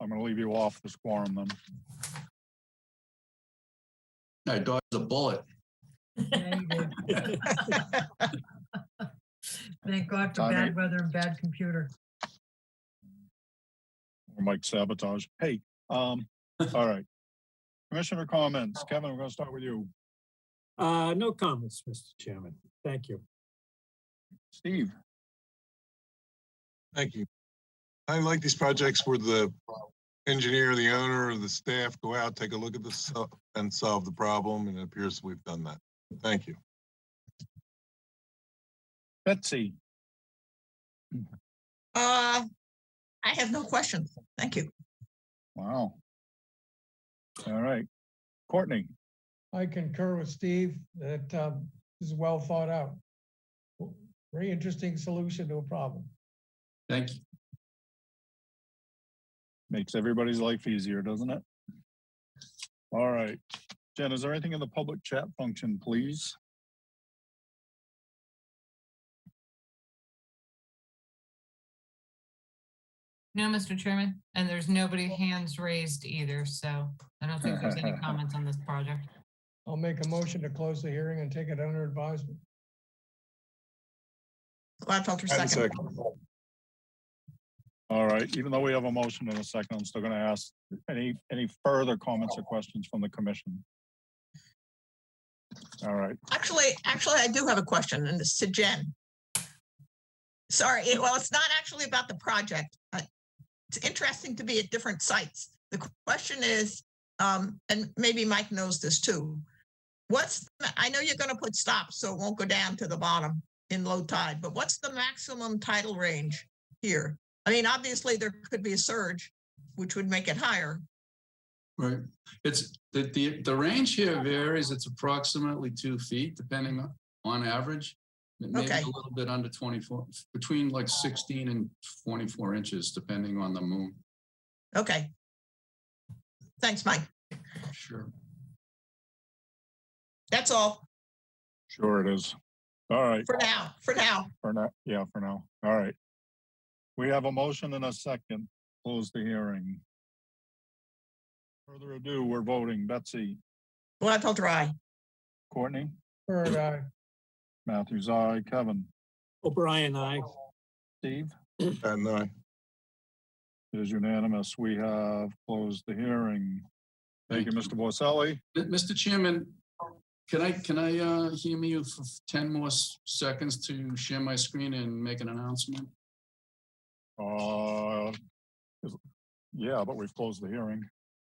I'm going to leave you off this quorum then. I dodged a bullet. Yeah, you did. Thank God for bad weather and bad computer. Mike sabotage. Hey, all right. Commissioner comments. Kevin, we're going to start with you. No comments, Mr. Chairman. Thank you. Steve. Thank you. I like these projects where the engineer, the owner, or the staff go out, take a look at this and solve the problem, and it appears we've done that. Thank you. Betsy. I have no questions. Thank you. Wow. All right. Courtney. I concur with Steve that this is well thought out. Very interesting solution to a problem. Thank you. Makes everybody's life easier, doesn't it? All right. Jen, is there anything in the public chat function, please? No, Mr. Chairman, and there's nobody hands raised either, so I don't think there's any comments on this project. I'll make a motion to close the hearing and take it under advisement. Gladfelter And second. All right, even though we have a motion in a second, I'm still going to ask any further comments or questions from the commission. All right. Actually, I do have a question, and it's to Jen. Sorry, well, it's not actually about the project. It's interesting to be at different sites. The question is, and maybe Mike knows this too. I know you're going to put stops so it won't go down to the bottom in low tide, but what's the maximum tidal range here? I mean, obviously there could be a surge, which would make it higher. Right. It's the range here varies. It's approximately 2 feet, depending on average. Maybe a little bit under 24, between like 16 and 24 inches, depending on the moon. Okay. Thanks, Mike. Sure. That's all. Sure it is. All right. For now. For now. Yeah, for now. All right. We have a motion and a second. Close the hearing. Further ado, we're voting. Betsy, Wendell Dry. Courtney, Bird eye. Matthews, aye. Kevin, O'Brien, aye. Steve, And I, it is unanimous. We have closed the hearing. Thank you, Mr. Borselli. Mr. Chairman, can I hear you for 10 more seconds to share my screen and make an announcement? Yeah, but we've closed the hearing.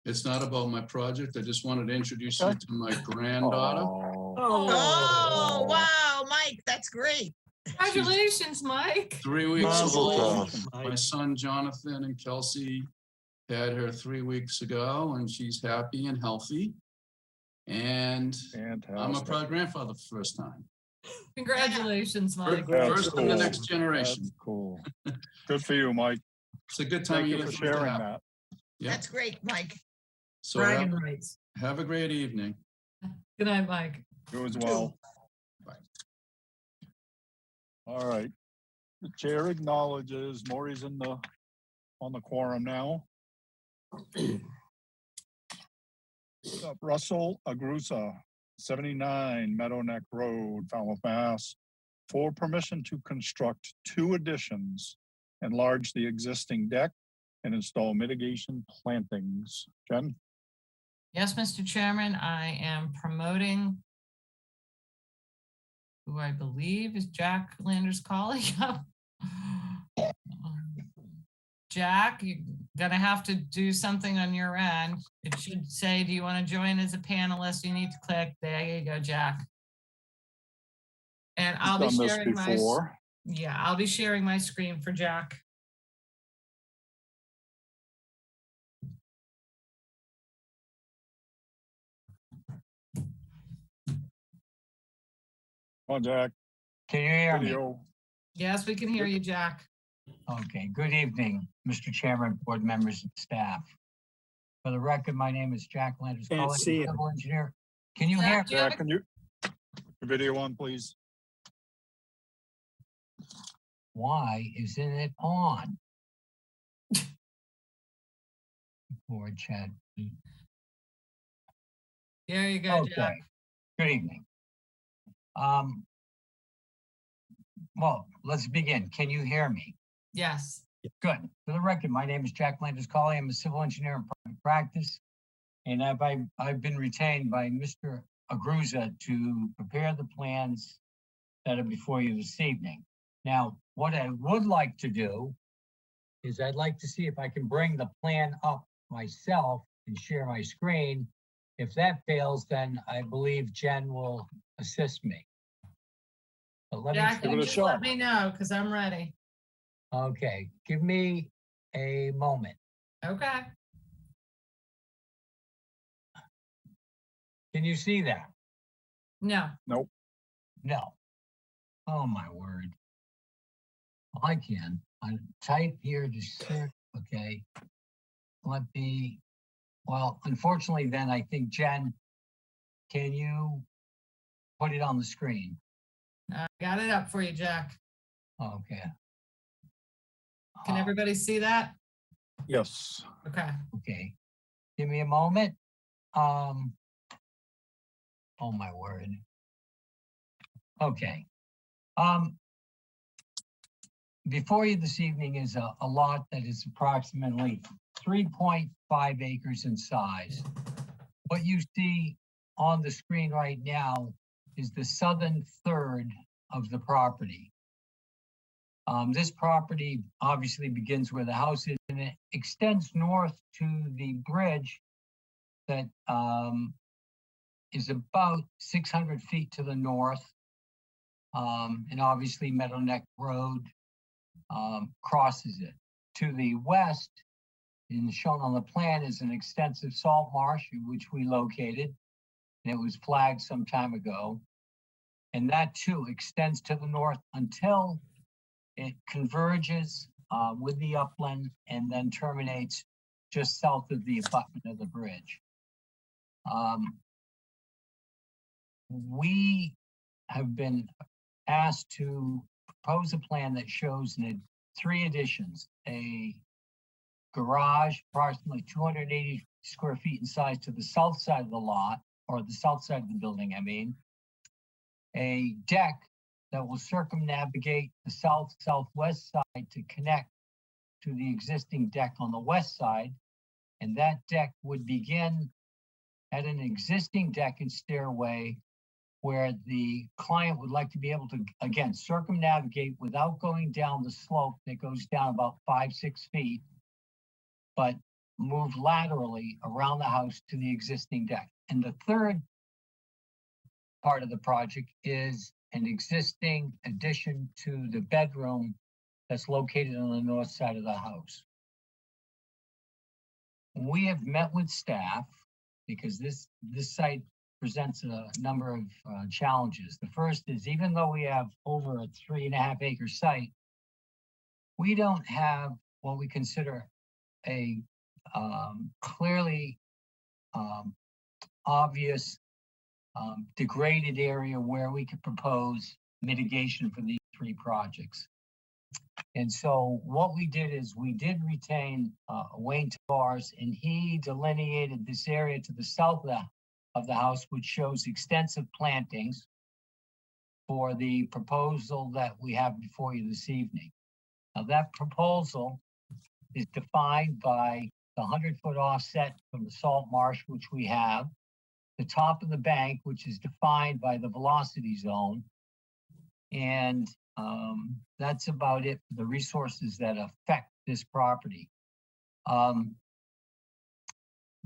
It's not about my project. I just wanted to introduce you to my granddaughter. Oh, wow, Mike, that's great. Congratulations, Mike. 3 weeks Mazel old. tov. My son Jonathan and Kelsey had her 3 weeks ago, and she's happy and healthy. And I'm a Fantastic. proud grandfather for the first time. Congratulations, Mike. First in the cool. next generation. That's cool. Good for you, Mike. It's a good time Thank of you year for for it to sharing happen. that. Yeah. That's great, Mike. So Bragging rights. have a great evening. Good night, Mike. You as well. Bye. All right. The chair acknowledges Maury's on the quorum now. Russell Agrusa, 79 Meadow Neck Road, Falmouth, Mass. For permission to construct 2 additions, enlarge the existing deck, and install mitigation plantings. Jen? Yes, Mr. Chairman, I am promoting who I believe is Jack Landers' colleague. Jack, you're gonna have to do something on your end. It should say, do you want to join as a panelist? You need to click. There you go, Jack. And I'll be Done this sharing my, before. yeah, I'll be sharing my screen for Jack. Come on, Jack. Can you hear me? Video. Yes, we can hear you, Jack. Okay, good evening, Mr. Chairman, board members, and staff. For the record, my name is Jack Landers, Can't see him. civil engineer. Can you hear? Jack, do you have Jack, can you, your video on, please? Why isn't it on? Board chat. There you go, Jack. Okay, good evening. Well, let's begin. Can you hear me? Yes. Good. For the record, my name is Jack Landers Colley. I'm a civil engineer in private practice. And I've been retained by Mr. Agruza to prepare the plans that are before you this evening. Now, what I would like to do is I'd like to see if I can bring the plan up myself and share my screen. If that fails, then I believe Jen will assist me. But let me Jack, give you it a just shot. let me know because I'm ready. Okay, give me a moment. Okay. Can you see that? No. Nope. No. Oh, my word. I can. I type here to search. Okay. Let me, well, unfortunately, then I think, Jen, can you put it on the screen? I got it up for you, Jack. Okay. Can everybody see that? Yes. Okay. Okay. Give me a moment. Oh, my word. Okay. Before you this evening is a lot that is approximately 3.5 acres in size. What you see on the screen right now is the southern third of the property. This property obviously begins where the house is and it extends north to the bridge that is about 600 feet to the north. And obviously Meadow Neck Road crosses it. To the west, and shown on the plan, is an extensive salt marsh which we located, and it was flagged some time ago. And that too extends to the north until it converges with the upland and then terminates just south of the abutment of the bridge. We have been asked to propose a plan that shows a three additions: a garage, approximately 280 square feet in size to the south side of the lot, or the south side of the building, I mean. A deck that will circumnavigate the southwest side to connect to the existing deck on the west side. And that deck would begin at an existing deck and stairway where the client would like to be able to, again, circumnavigate without going down the slope that goes down about 5-6 feet, but move laterally around the house to the existing deck. And the third part of the project is an existing addition to the bedroom that's located on the north side of the house. We have met with staff because this site presents a number of challenges. The first is, even though we have over a 3.5 acre site, we don't have what we consider a clearly obvious degraded area where we could propose mitigation for these three projects. And so what we did is we did retain Wayne Tavares, and he delineated this area to the south of the house, which shows extensive plantings for the proposal that we have before you this evening. Now, that proposal is defined by the 100-foot offset from the salt marsh, which we have, the top of the bank, which is defined by the velocity zone, and that's about it for the resources that affect this property.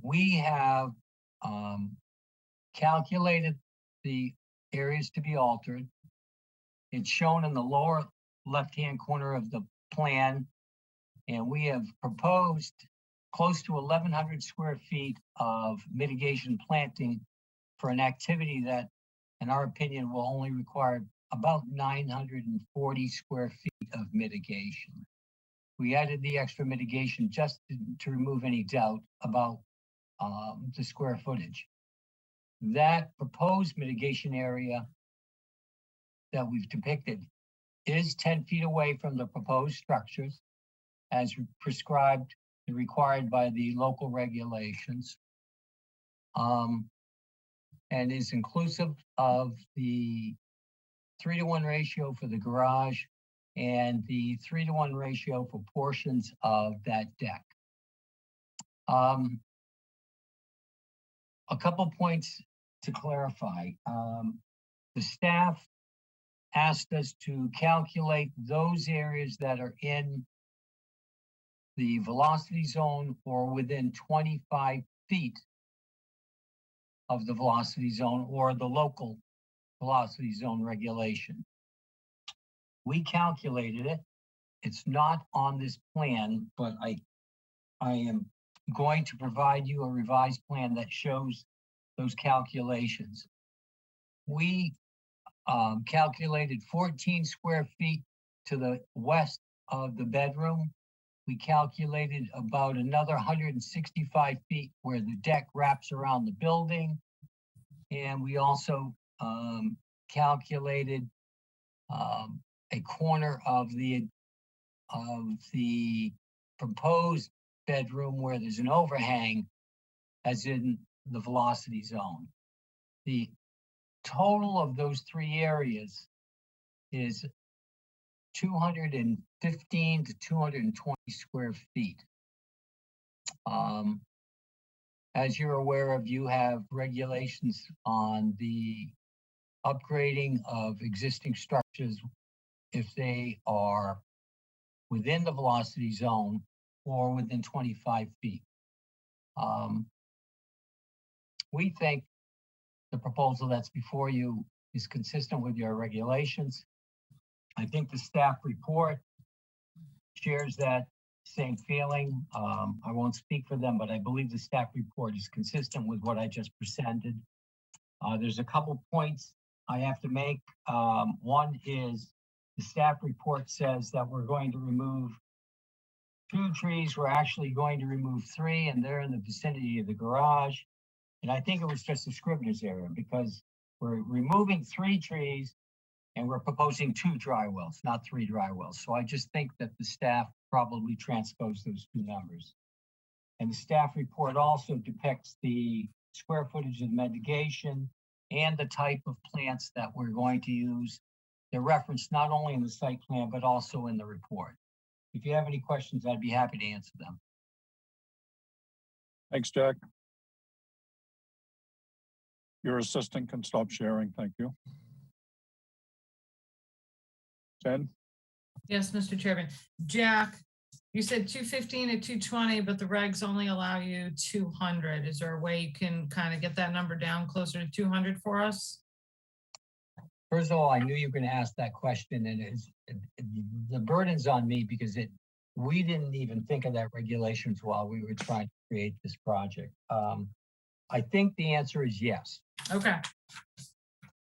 We have calculated the areas to be altered. It's shown in the lower left-hand corner of the plan, and we have proposed close to 1,100 square feet of mitigation planting for an activity that, in our opinion, will only require about 940 square feet of mitigation. We added the extra mitigation just to remove any doubt about the square footage. That proposed mitigation area that we've depicted is 10 feet away from the proposed structures as prescribed and required by the local regulations, and is inclusive of the 3-to-1 ratio for the garage and the 3-to-1 ratio for portions of that deck. A couple points to clarify. The staff asked us to calculate those areas that are in the velocity zone or within 25 feet of the velocity zone or the local velocity zone regulation. We calculated it. It's not on this plan, but I am going to provide you a revised plan that shows those calculations. We calculated 14 square feet to the west of the bedroom. We calculated about another 165 feet where the deck wraps around the building. And we also calculated a corner of the proposed bedroom where there's an overhang, as in the velocity zone. The total of those three areas is 215 to 220 square feet. As you're aware of, you have regulations on the upgrading of existing structures if they are within the velocity zone or within 25 feet. We think the proposal that's before you is consistent with your regulations. I think the staff report shares that same feeling. I won't speak for them, but I believe the staff report is consistent with what I just presented. There's a couple points I have to make. One is the staff report says that we're going to remove 2 trees. We're actually going to remove 3, and they're in the vicinity of the garage. And I think it was just a Scrivener's error because we're removing 3 trees And we're proposing 2 dry wells, not 3 dry wells. So I just think that the staff probably transposed those 2 numbers. And the staff report also depicts the square footage of mitigation and the type of plants that we're going to use. They're referenced not only in the site plan, but also in the report. If you have any questions, I'd be happy to answer them. Thanks, Jack. Your assistant can stop sharing. Thank you. Jen? Yes, Mr. Chairman. Jack, you said 215 to 220, but the regs only allow you 200. Is there a way you can kind of get that number down closer to 200 for us? First of all, I knew you were going to ask that question, and the burden's on me because we didn't even think of that regulations while we were trying to create this project. I think the answer is yes. Okay.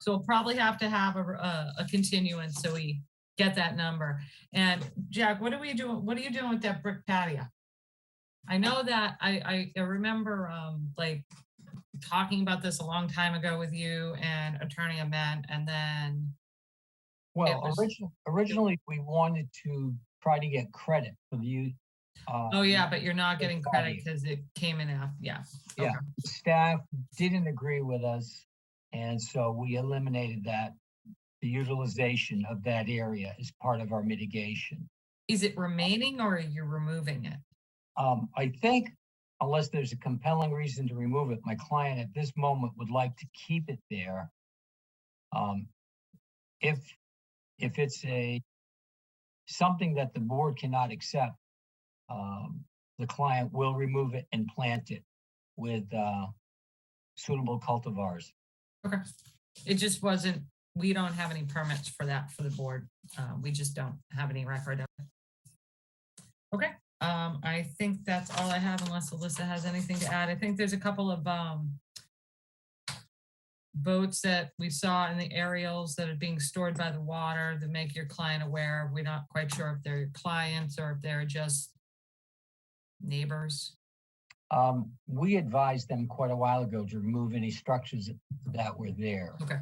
So we'll probably have to have a continuance so we get that number. And Jack, what are you doing with that brick patio? I know that I remember like talking about this a long time ago with you and Attorney Ament, and then. Well, originally we wanted to try to get credit for the. Oh yeah, but you're not getting credit because it came in after. Yeah. Yeah. Okay. Staff didn't agree with us, and so we eliminated that. The utilization of that area is part of our mitigation. Is it remaining or are you removing it? I think unless there's a compelling reason to remove it, my client at this moment would like to keep it there. If it's something that the board cannot accept, the client will remove it and plant it with suitable cultivars. Okay. It just wasn't, we don't have any permits for that for the board. We just don't have any record of it. Okay. I think that's all I have unless Alyssa has anything to add. I think there's a couple of boats that we saw in the aerials that are being stored by the water that make your client aware. We're not quite sure if they're your clients or if they're just neighbors. We advised them quite a while ago to remove any structures that were there. Okay.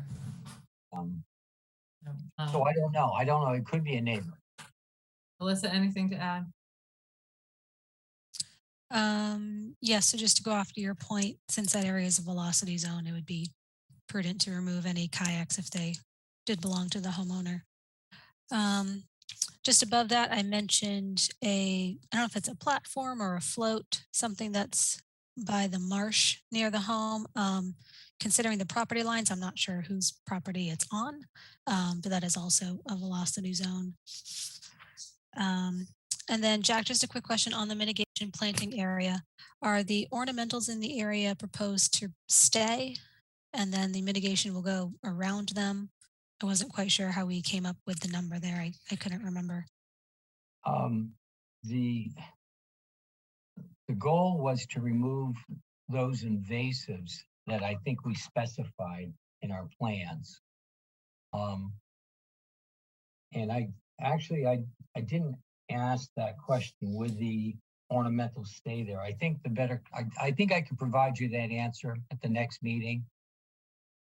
So I don't know. It could be a neighbor. Alyssa, anything to add? Yes, so just to go off to your point, since that area is a velocity zone, it would be prudent to remove any kayaks if they did belong to the homeowner. Just above that, I mentioned I don't know if it's a platform or a float, something that's by the marsh near the home. Considering the property lines, I'm not sure whose property it's on, but that is also a velocity zone. And then Jack, just a quick question on the mitigation planting area. Are the ornamentals in the area proposed to stay and then the mitigation will go around them? I wasn't quite sure how we came up with the number there. I couldn't remember. The goal was to remove those invasives that I think we specified in our plans. And I didn't ask that question. Would the ornamentals stay there? I think I think I can provide you that answer at the next meeting.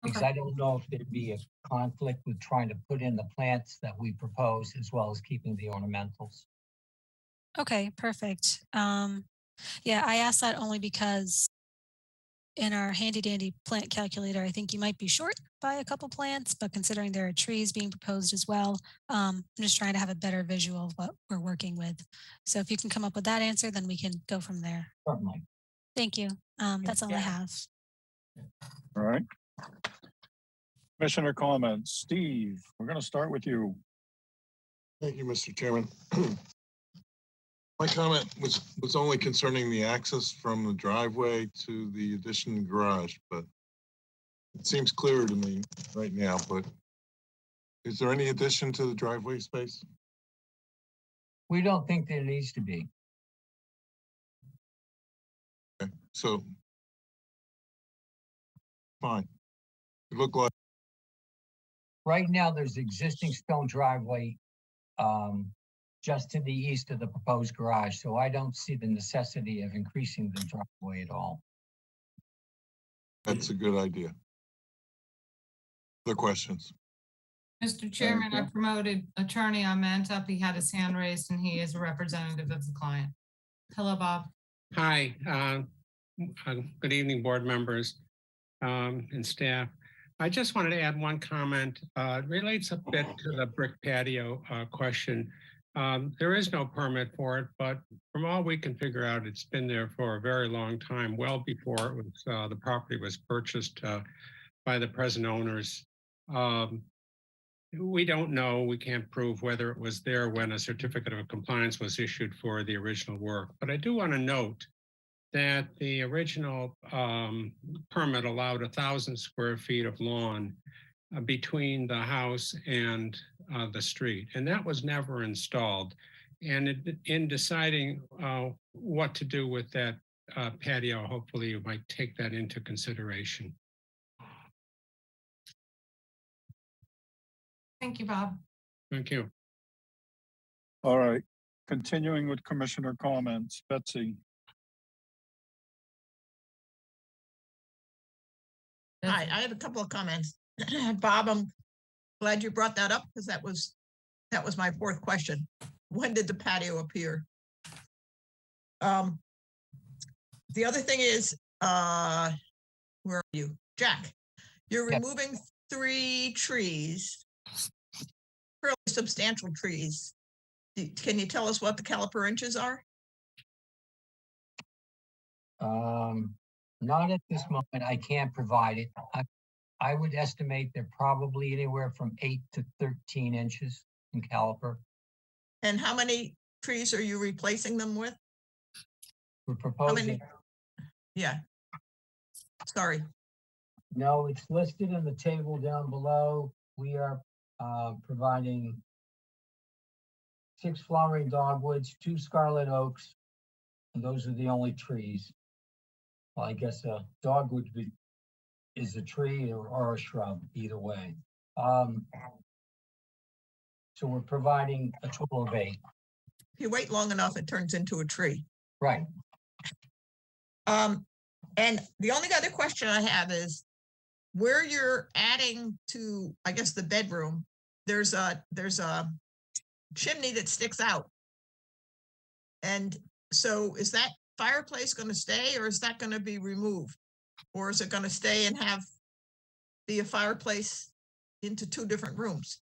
Because I don't know if there'd be a conflict with trying to put in the plants that we propose as well as keeping the ornamentals. Okay, perfect. Yeah, I asked that only because in our handy dandy plant calculator, I think you might be short by a couple plants, but considering there are trees being proposed as well, I'm just trying to have a better visual of what we're working with. So if you can come up with that answer, then we can go from there. Certainly. Thank you. That's all I have. All right. Commissioner comments. Steve, we're going to start with you. Thank you, Mr. Chairman. My comment was only concerning the access from the driveway to the addition garage, but it seems clearer to me right now. But is there any addition to the driveway space? We don't think there needs to be. Okay, so fine. It looked like right now there's existing stone driveway just to the east of the proposed garage. So I don't see the necessity of increasing the driveway at all. That's a good idea. Other questions? Mr. Chairman, I you. promoted Attorney Ahmed up. He had his hand raised and he is a representative of the client. Hello, Bob. Hi, good evening, board members and staff. I just wanted to add one comment. It relates a bit to the brick patio question. There is no permit for it, but from all we can figure out, it's been there for a very long time, well before it was, the property was purchased by the present owners. We don't know, we can't prove whether it was there when a certificate of compliance was issued for the original work. But I do want to note that the original permit allowed 1,000 square feet of lawn between the house and the street, and that was never installed. And in deciding what to do with that patio, hopefully you might take that into consideration. Thank you, Bob. Thank you. All right, continuing with commissioner comments, Betsy. Hi, I have a couple of comments. Bob, I'm glad you brought that up because that was my fourth question. When did the patio appear? The other thing is, where are you? Jack, you're Yep. removing 3 trees, fairly substantial trees. Can you tell us what the caliper inches are? Not at this moment. I can't provide it. I would estimate they're probably anywhere from 8 to 13 inches in caliper. And how many trees are you replacing them with? We're How many? proposing, Yeah. Sorry. no, it's listed in the table down below. We are providing 6 flowering dogwoods, 2 scarlet oaks, and those are the only trees. Well, I guess a dogwood is a tree or a shrub, either way. So we're providing a total of 8. If you wait long enough, it turns into a tree. Right. And the only other question I have is where you're adding to, I guess, the bedroom, there's a chimney that sticks out. And so is that fireplace going to stay or is that going to be removed? Or is it going to stay and be a fireplace into 2 different rooms?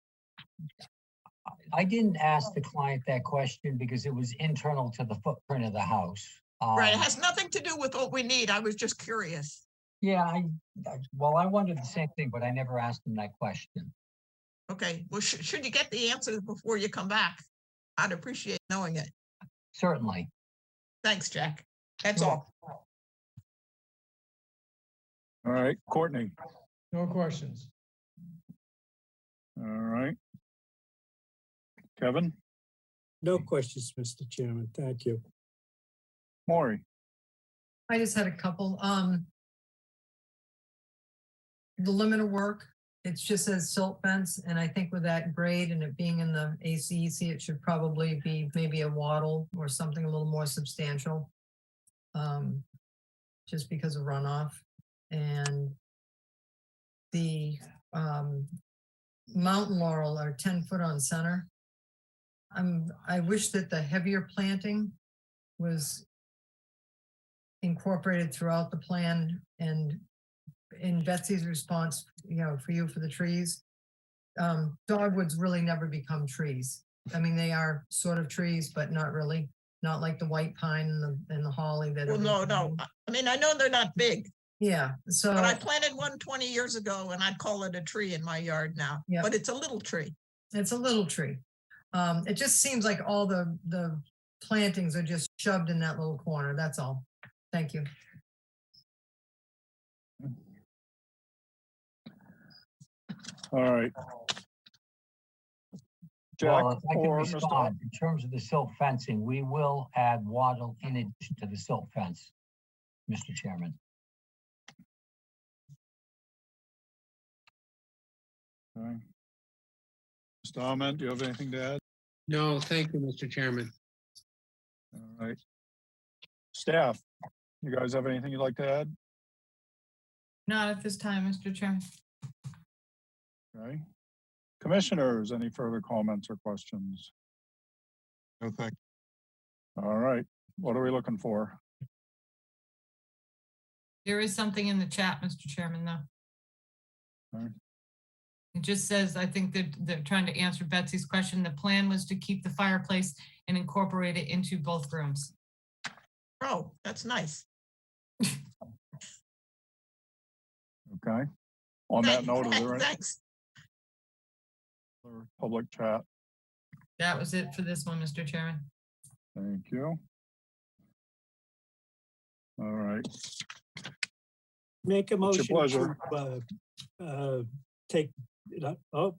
I didn't ask the client that question because it was internal to the footprint of the house. Right, it has nothing to do with what we need. I was just curious. Yeah, I wondered the same thing, but I never asked him that question. Okay, well, should you get the answer before you come back? I'd appreciate knowing it. Certainly. Thanks, Jack. That's Sure. all. All right, Courtney. No questions. All right. Kevin, No questions, Mr. Chairman. Thank you. Maury. I just had a couple. The limit of work, it just says silt fence, and I think with that grade and it being in the ACEC, it should probably be maybe a wattle or something a little more substantial. Just because of runoff. And the mountain laurel are 10 foot on center. I wish that the heavier planting was incorporated throughout the plan, and in Betsy's response, for you for the trees, dogwoods really never become trees. I mean, they are sort of trees, but not really, not like the white pine and the holly that. Well, no. I mean, I know they're not big, Yeah, so. but I planted one 20 years ago and I'd call it a tree in my yard now, Yeah. but it's a little tree. It's a little tree. It just seems like all the plantings are just shoved in that little corner. That's all. Thank you. All right. Jack Well, if I can or Mr. respond, in terms of the silt fencing, we will add wattle in addition to the silt fence, Mr. Chairman. Okay. Mr. Ahmed, do you have anything to add? No, thank you, Mr. Chairman. All right. Staff, you guys have anything you'd like to add? Not at this time, Mr. Chairman. Okay. Commissioners, any further comments or questions? No, thank All right, what are we looking for? There is something in the chat, Mr. Chairman, though. Alright. It just says, I think that they're trying to answer Betsy's question. The plan was to keep the fireplace and incorporate it into both rooms. Oh, that's nice. Okay. On that note, is there any Thanks. other public chat? That was it for this one, Mr. Chairman. Thank you. All right, Make a It's your motion pleasure. to take it up. Oh,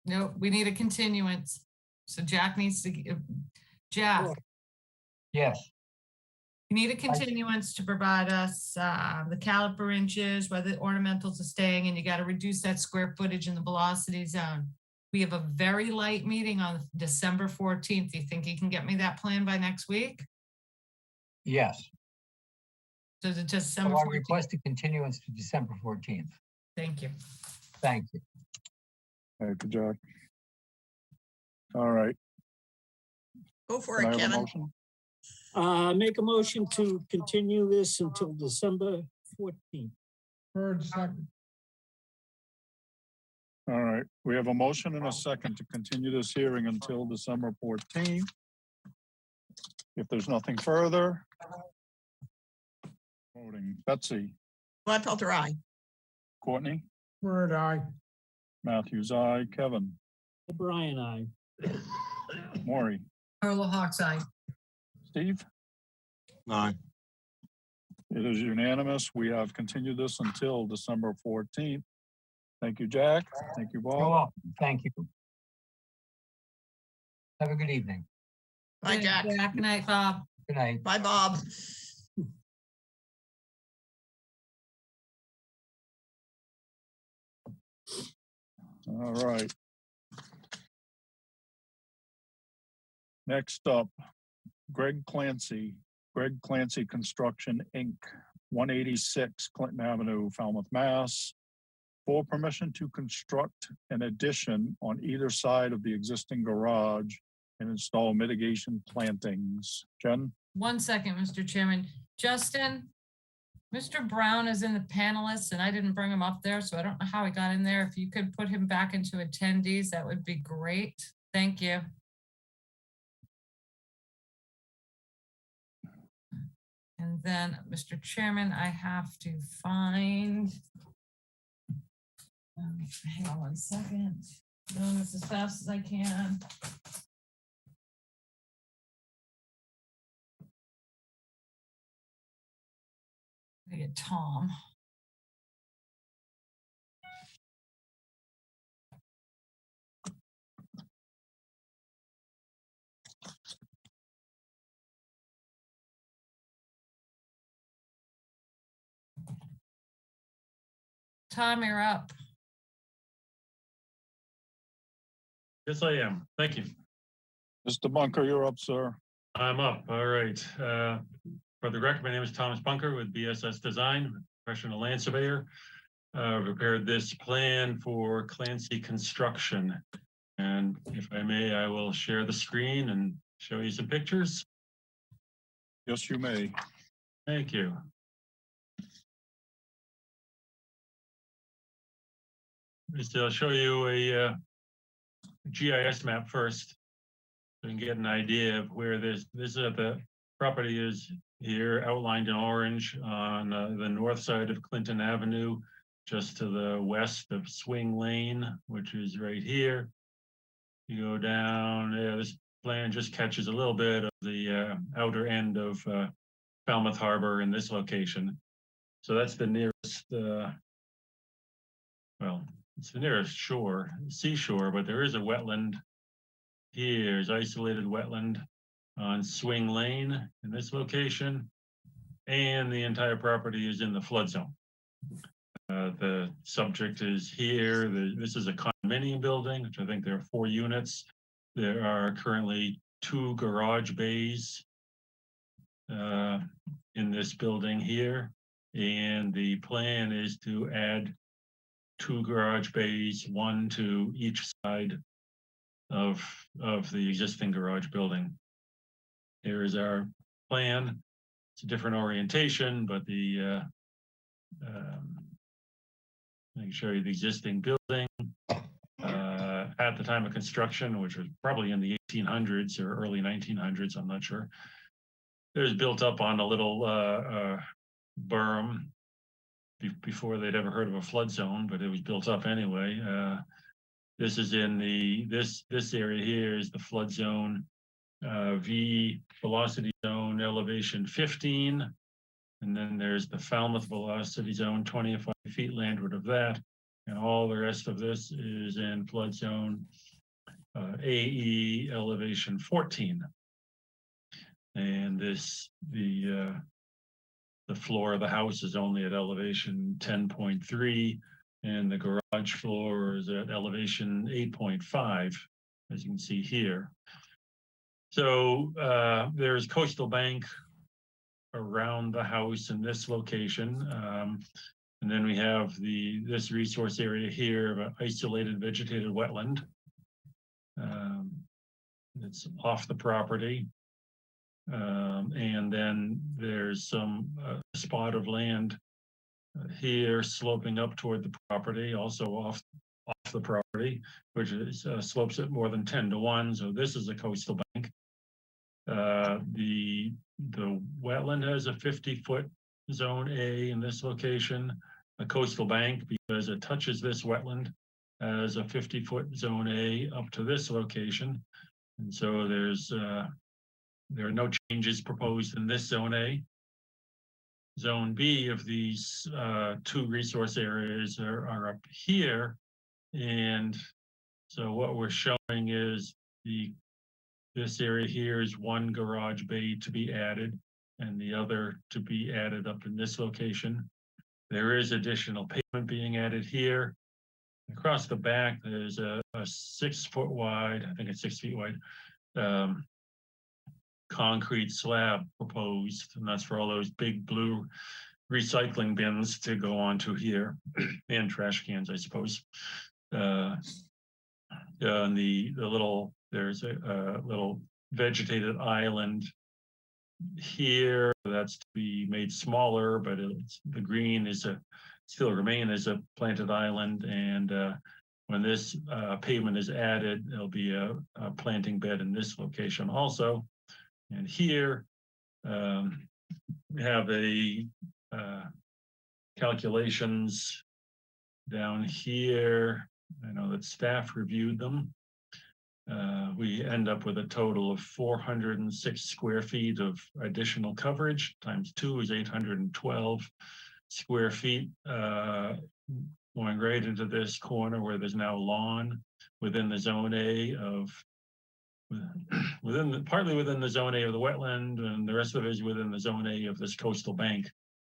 No, we need a continuance. So Jack needs to, Jack, Yes, you need a continuance to provide us the caliper inches, where the ornamentals are staying, and you got to reduce that square footage in the velocity zone. We have a very light meeting on December 14th. Do you think you can get me that plan by next week? yes. So is it just So December I 14th? request a continuance to December 14th. Thank you. Thank you. thank you, Jack. All right, Go for can I it, have a Kevin. motion? make a motion to continue this until December 14th. Bird second. All right, we have a motion and a second to continue this hearing until December 14th. If there's nothing further. Voting, Betsy, Gladfelter, aye. Courtney, Bird eye. Matthews, aye, Kevin, O'Brien, aye. Maury, Carla Hawks eye. Steve. you. Aye. It is unanimous. We have continued this until December 14th. Thank you, Jack. Thank you, You're Bob. welcome. Thank you. Have a good evening. Bye, Jack. Good night, Bob. Good night. Bye, Bob. All right. Next up, Greg Clancy Construction, Inc., 186 Clinton Avenue, Falmouth, Mass. For permission to construct an addition on either side of the existing garage and install mitigation plantings. Jen? 1 second, Mr. Chairman. Justin, Mr. Brown is in the panelists and I didn't bring him up there, so I don't know how he got in there. If you could put him back into attendees, that would be great. Thank you. And then, Mr. Chairman, I have to find. Hang on 1 second. Doing this as fast as I can. I get Tom. Tom, you're up. Yes, I am. Thank you. Mr. Bunker, you're up, sir. I'm up. All right. For the record, my name is Thomas Bunker with BSS Design, professional land surveyor. Prepared this plan for Clancy Construction. And if I may, I will share the screen and show you some pictures. Yes, you may. Thank you. So I'll show you a GIS map first, so you can get an idea of where this is at the property is here outlined in orange on the north side of Clinton Avenue, just to the west of Swing Lane, which is right here. You go down, this plan just catches a little bit of the outer end of Falmouth Harbor in this location. So that's the nearest, well, it's the nearest shore, seashore, but there is a wetland. Here's isolated wetland on Swing Lane in this location, and the entire property is in the flood zone. The subject is here. This is a condominium building, which I think there are 4 units. There are currently 2 garage bays in this building here, and the plan is to add 2 garage bays, 1 to each side of the existing garage building. Here is our plan. It's a different orientation, but the I can show you the existing building at the time of construction, which was probably in the 1800s or early 1900s. I'm not sure. It was built up on a little berm before they'd ever heard of a flood zone, but it was built up anyway. This is in this area here is the flood zone, V velocity zone elevation 15. And then there's the Falmouth velocity zone, 25 feet landward of that. And all the rest of this is in flood zone AE elevation 14. And the floor of the house is only at elevation 10.3, and the garage floor is at elevation 8.5, as you can see here. So there's coastal bank around the house in this location. And then we have this resource area here of an isolated vegetated wetland. It's off the property. And then there's some spot of land here sloping up toward the property, also off the property, which is slopes at more than 10-to-1. So this is a coastal bank. The wetland has a 50-foot zone A in this location. A coastal bank, because it touches this wetland, has a 50-foot zone A up to this location. And so there are no changes proposed in this zone A. Zone B of these 2 resource areas are up here. And so what we're showing is this area here is 1 garage bay to be added and the other to be added up in this location. There is additional pavement being added here. Across the back, there's a 6-foot wide, I think it's 6 feet wide, concrete slab proposed, and that's for all those big blue recycling bins to go onto here, and trash cans, I suppose. And there's a little vegetated island here that's to be made smaller, but the green is still remain as a planted island. And when this pavement is added, there'll be a planting bed in this location also. And here we have a calculations down here. I know that staff reviewed them. We end up with a total of 406 square feet of additional coverage. Times 2 is 812 square feet, going right into this corner where there's now lawn within the zone A of partly within the zone A of the wetland, and the rest of it is within the zone A of this coastal bank,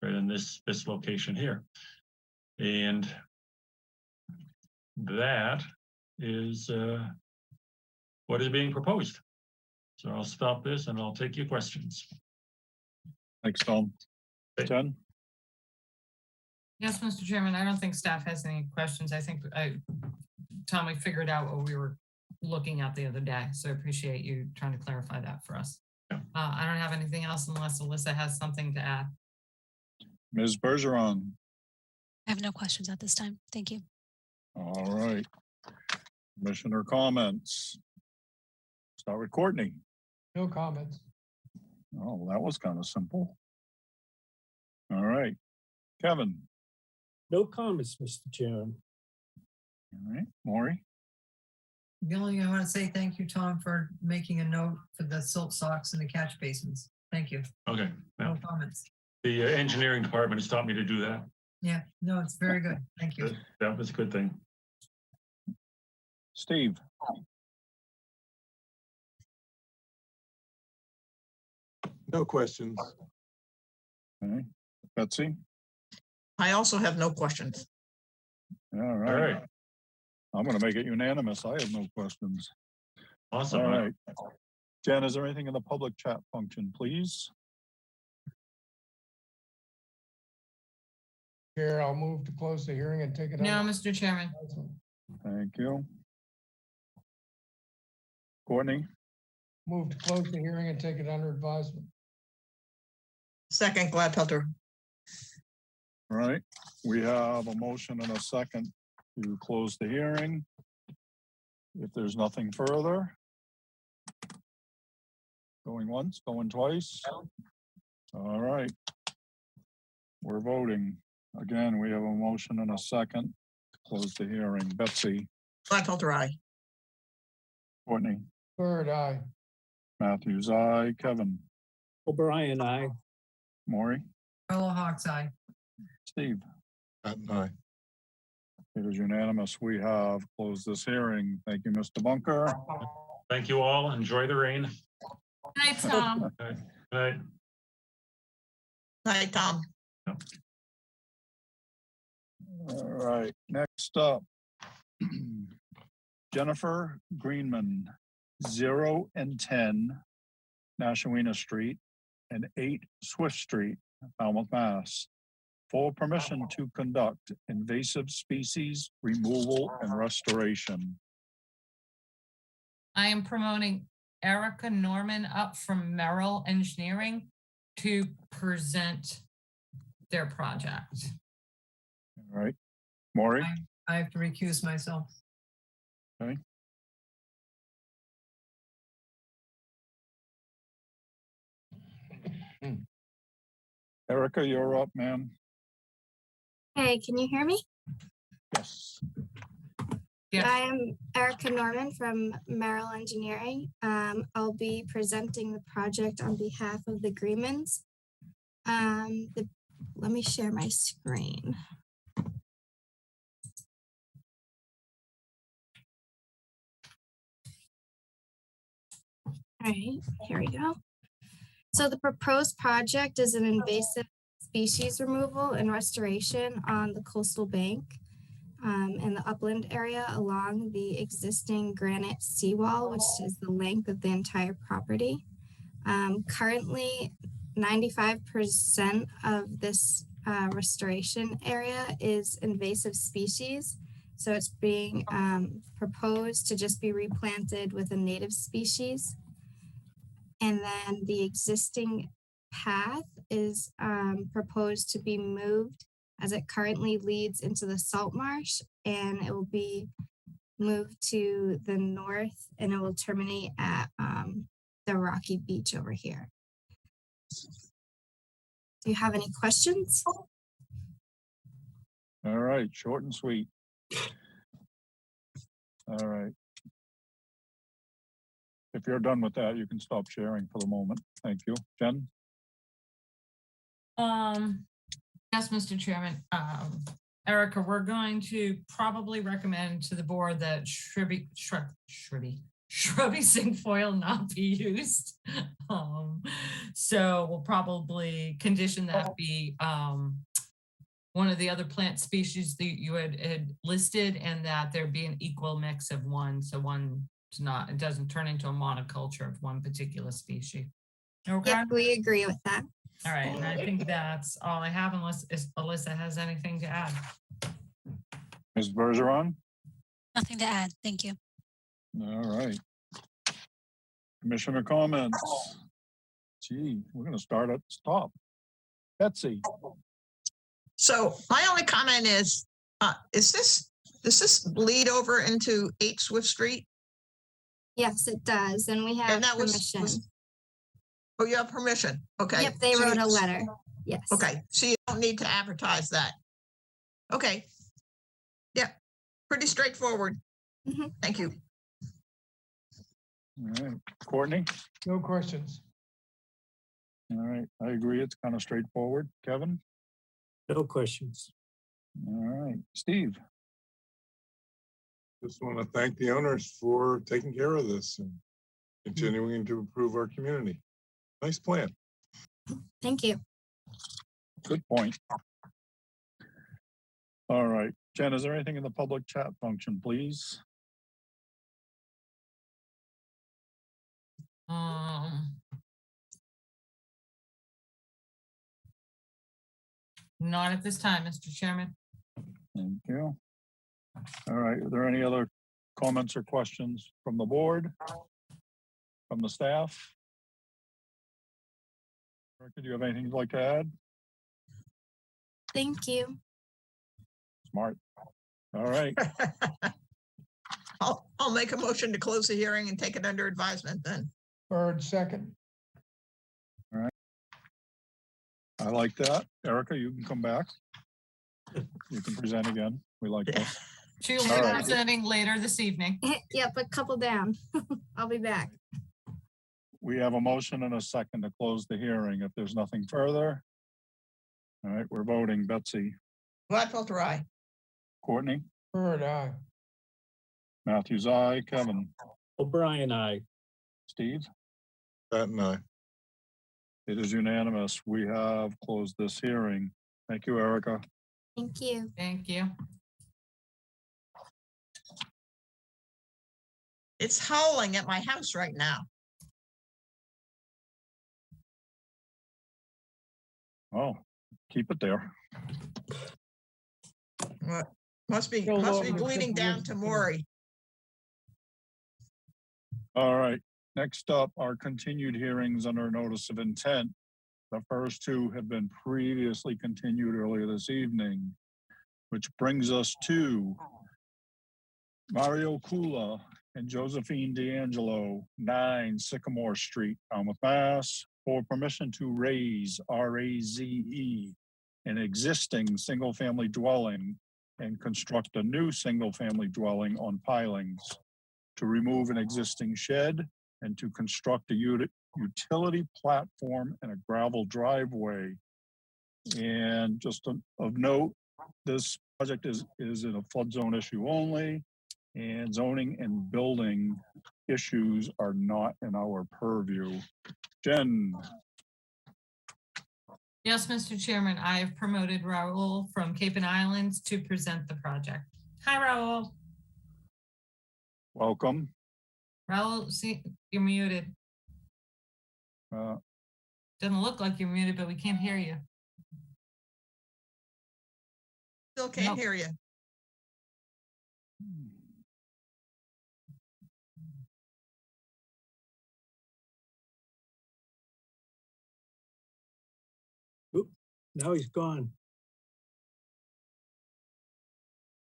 right in this location here. And that is what is being proposed. So I'll stop this and I'll take your questions. Thanks, Tom. Jen? Yes, Mr. Chairman, I don't think staff has any questions. I think Tom, we figured out what we were looking at the other day. So I appreciate you trying to clarify that for us. Yeah. I don't have anything else unless Alyssa has something to add. Ms. Bergeron? I have no questions at this time. Thank you. All right. Commissioner comments? Start with Courtney. No comments. Oh, that was kind of simple. All right. Kevin? No comments, Mr. Chairman. All right. Maury? The only thing I want to say, thank you, Tom, for making a note for the silt socks and the catch basins. Thank you. Okay. No Now, comments. the engineering department has taught me to do that. Yeah, no, it's very good. Thank you. That was a good thing. Steve? No questions. Okay. Betsy? I also have no questions. All All right. right. I'm going to make it unanimous. I have no questions. Awesome. All right. Jen, is there anything in the public chat function, please? Chair, I'll move to close the hearing and take it. No, under Mr. Chairman. advisement. Thank you. Courtney, Move to close the hearing and take it under advisement. Second, Gladfelter. all right, we have a motion and a second to close the hearing. If there's nothing further. Going once, going twice. All right. We're voting. Again, we have a motion and a second to close the hearing. Betsy, Gladfelter, aye. Courtney, Third, aye. Matthews, aye. Kevin, O'Brien, aye. Maury, Earl Hawks eye. Steve. Patton, aye. It is unanimous. We have closed this hearing. Thank you, Mr. Bunker. Thank you all. Enjoy the rain. Good night, Tom. Good night. Night, Tom. All right, next up. Jennifer Greenman, 0 and 10 Nashawina Street and 8 Swift Street, Falmouth, Mass. For permission to conduct invasive species removal and restoration. I am promoting Erica Norman up from Merrill Engineering to present their project. All right, Maury, I have to recuse myself. okay. Erica, you're up, ma'am. Hey, can you hear me? Yes. Yes. I am Erica Norman from Merrill Engineering. I'll be presenting the project on behalf of the Greenmans. Let me share my screen. All right, here we go. So the proposed project is an invasive species removal and restoration on the coastal bank in the upland area along the existing granite seawall, which is the length of the entire property. Currently, 95% of this restoration area is invasive species. So it's being proposed to just be replanted with a native species. And then the existing path is proposed to be moved as it currently leads into the salt marsh, and it will be moved to the north and it will terminate at the rocky beach over here. Do you have any questions? All right, short and sweet. All right. If you're done with that, you can stop sharing for the moment. Thank you. Jen? Yes, Mr. Chairman. Erica, we're going to probably recommend to the board that shrubby cinquefoil not be used. So we'll probably condition that be one of the other plant species that you had listed, and that there be an equal mix of one, so one is not, it doesn't turn into a monoculture of one particular species. Okay. Yep, we agree with that. All right, and I think that's all I have, unless Alyssa has anything to add. Ms. Bergeron? Nothing to add. Thank you. All right. Commissioner comments? Gee, we're gonna start at the top. Betsy? So my only comment is does this bleed over into 8 Swift Street? Yes, it does. And we have And that permission. Oh, you have permission? Okay. Yep, they So wrote a you- letter. Yes. Okay, so you don't need to advertise that. Okay. Yeah, pretty straightforward. Mhm. Thank you. All right. Courtney? No questions. All right, I agree. It's kind of straightforward. Kevin? No questions. All right. Steve? Just want to thank the owners for taking care of this and continuing to improve our community. Nice plan. Thank you. Good point. All right. Jen, is there anything in the public chat function, please? Not at this time, Mr. Chairman. Thank you. All right, are there any other comments or questions from the board? From the staff? Erica, do you have anything you'd like to add? Thank you. Smart. All right, I'll make a motion to close the hearing and take it under advisement then. Bird, second. I like that. Erica, you can come back. You can present again. We like this. She'll All be right. presenting later this evening. Yep, a couple down. I'll be back. We have a motion and a second to close the hearing. If there's nothing further. All right, we're voting. Betsy, Gladfelter, aye. Courtney, Bird, aye. Matthews, aye. Kevin, O'Brien, aye. Steve. That and I. It is unanimous. We have closed this hearing. Thank you, Erica. Thank you. Thank you. It's howling at my house right now. Oh, keep it there. What? Must be Go over the bleeding down to situation. Maury. All right, next up are continued hearings under notice of intent. The first two have been previously continued earlier this evening, which brings us to Mario Kula and Josephine D'Angelo, 9 Sycamore Street, Falmouth, Mass, for permission to raise RAZE, an existing single-family dwelling, and construct a new single-family dwelling on pilings, to remove an existing shed, and to construct a utility platform and a gravel driveway. And just of note, this project is in a flood zone issue only, and zoning and building issues are not in our purview. Jen, Yes, Mr. Chairman, I have promoted Raul from Cape and Islands to present the project. Hi, Raul. welcome. Raul, see, you're muted. Doesn't look like you're muted, but we can't hear you. Still can't Nope. hear you. Oop, now he's gone.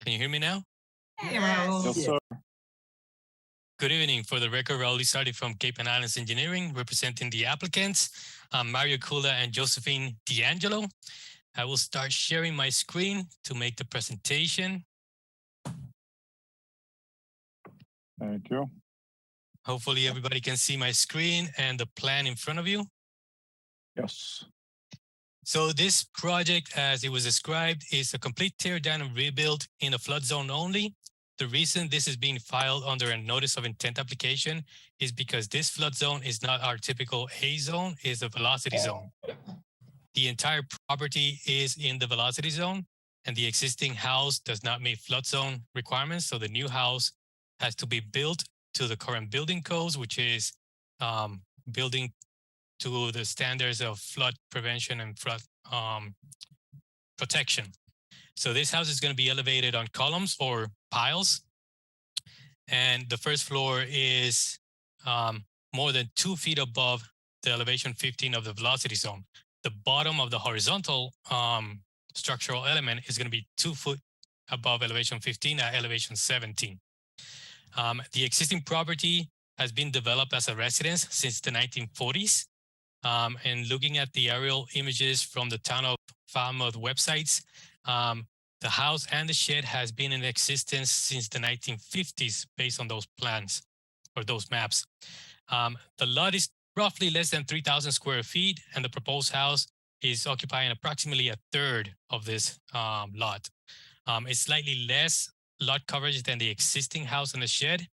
Can you hear me now? Hey, Raul. Yes, sir. Good evening. For the record, Raul Lizardi from Cape and Islands Engineering, representing the applicants, Mario Kula and Josephine D'Angelo. I will start sharing my screen to make the presentation. Thank you. Hopefully everybody can see my screen and the plan in front of you. Yes. So this project, as it was described, is a complete tear down and rebuild in a flood zone only. The reason this is being filed under a notice of intent application is because this flood zone is not our typical A zone, it's a velocity zone. The entire property is in the velocity zone, and the existing house does not meet flood zone requirements. So the new house has to be built to the current building codes, which is building to the standards of flood prevention and flood protection. So this house is going to be elevated on columns or piles. And the first floor is more than 2 feet above the elevation 15 of the velocity zone. The bottom of the horizontal structural element is going to be 2 foot above elevation 15 at elevation 17. The existing property has been developed as a residence since the 1940s. And looking at the aerial images from the town of Falmouth websites, the house and the shed has been in existence since the 1950s based on those plans or those maps. The lot is roughly less than 3,000 square feet, and the proposed house is occupying approximately a third of this lot. It's slightly less lot coverage than the existing house and the shed,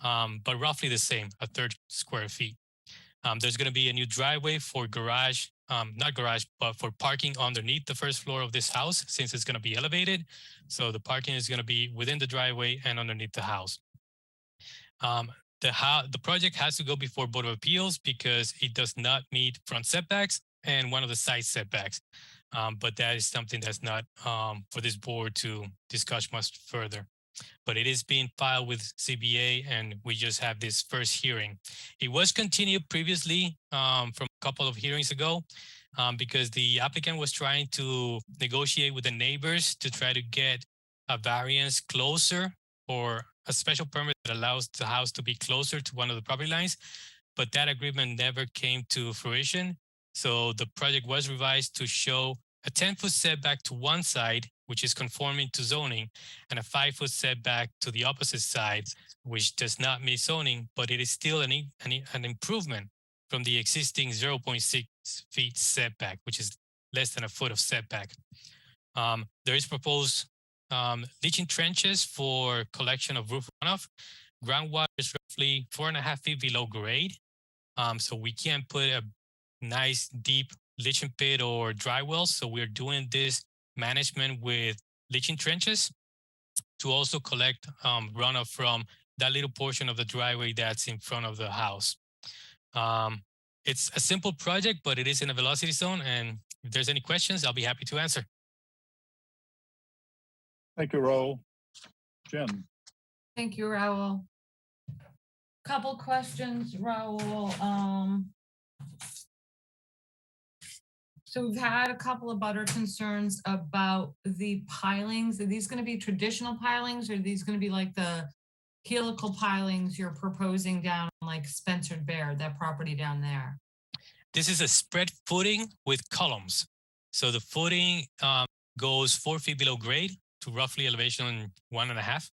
but roughly the same, a third square feet. There's going to be a new driveway for garage, not garage, but for parking underneath the first floor of this house, since it's going to be elevated. So the parking is going to be within the driveway and underneath the house. The project has to go before Board of Appeals because it does not meet front setbacks and one of the side setbacks. But that is something that's not for this board to discuss much further. But it is being filed with CBA, and we just have this first hearing. It was continued previously from a couple of hearings ago because the applicant was trying to negotiate with the neighbors to try to get a variance closer or a special permit that allows the house to be closer to one of the property lines. But that agreement never came to fruition. So the project was revised to show a 10-foot setback to one side, which is conforming to zoning, and a 5-foot setback to the opposite side, which does not meet zoning, but it is still an improvement from the existing 0.6 feet setback, which is less than a foot of setback. There is proposed leaching trenches for collection of roof runoff. Groundwater is roughly 4.5 feet below grade. So we can't put a nice deep leaching pit or dry wells. So we're doing this management with leaching trenches to also collect runoff from that little portion of the driveway that's in front of the house. It's a simple project, but it is in a velocity zone. And if there's any questions, I'll be happy to answer. Thank you, Raul. Jen. Thank you, Raul. Couple questions, Raul. So we've had a couple of butter concerns about the pilings. Are these going to be traditional pilings, or are these going to be like the helical pilings you're proposing down like Spencer Bear, that property down there? This is a spread footing with columns. So the footing goes 4 feet below grade to roughly elevation 1.5.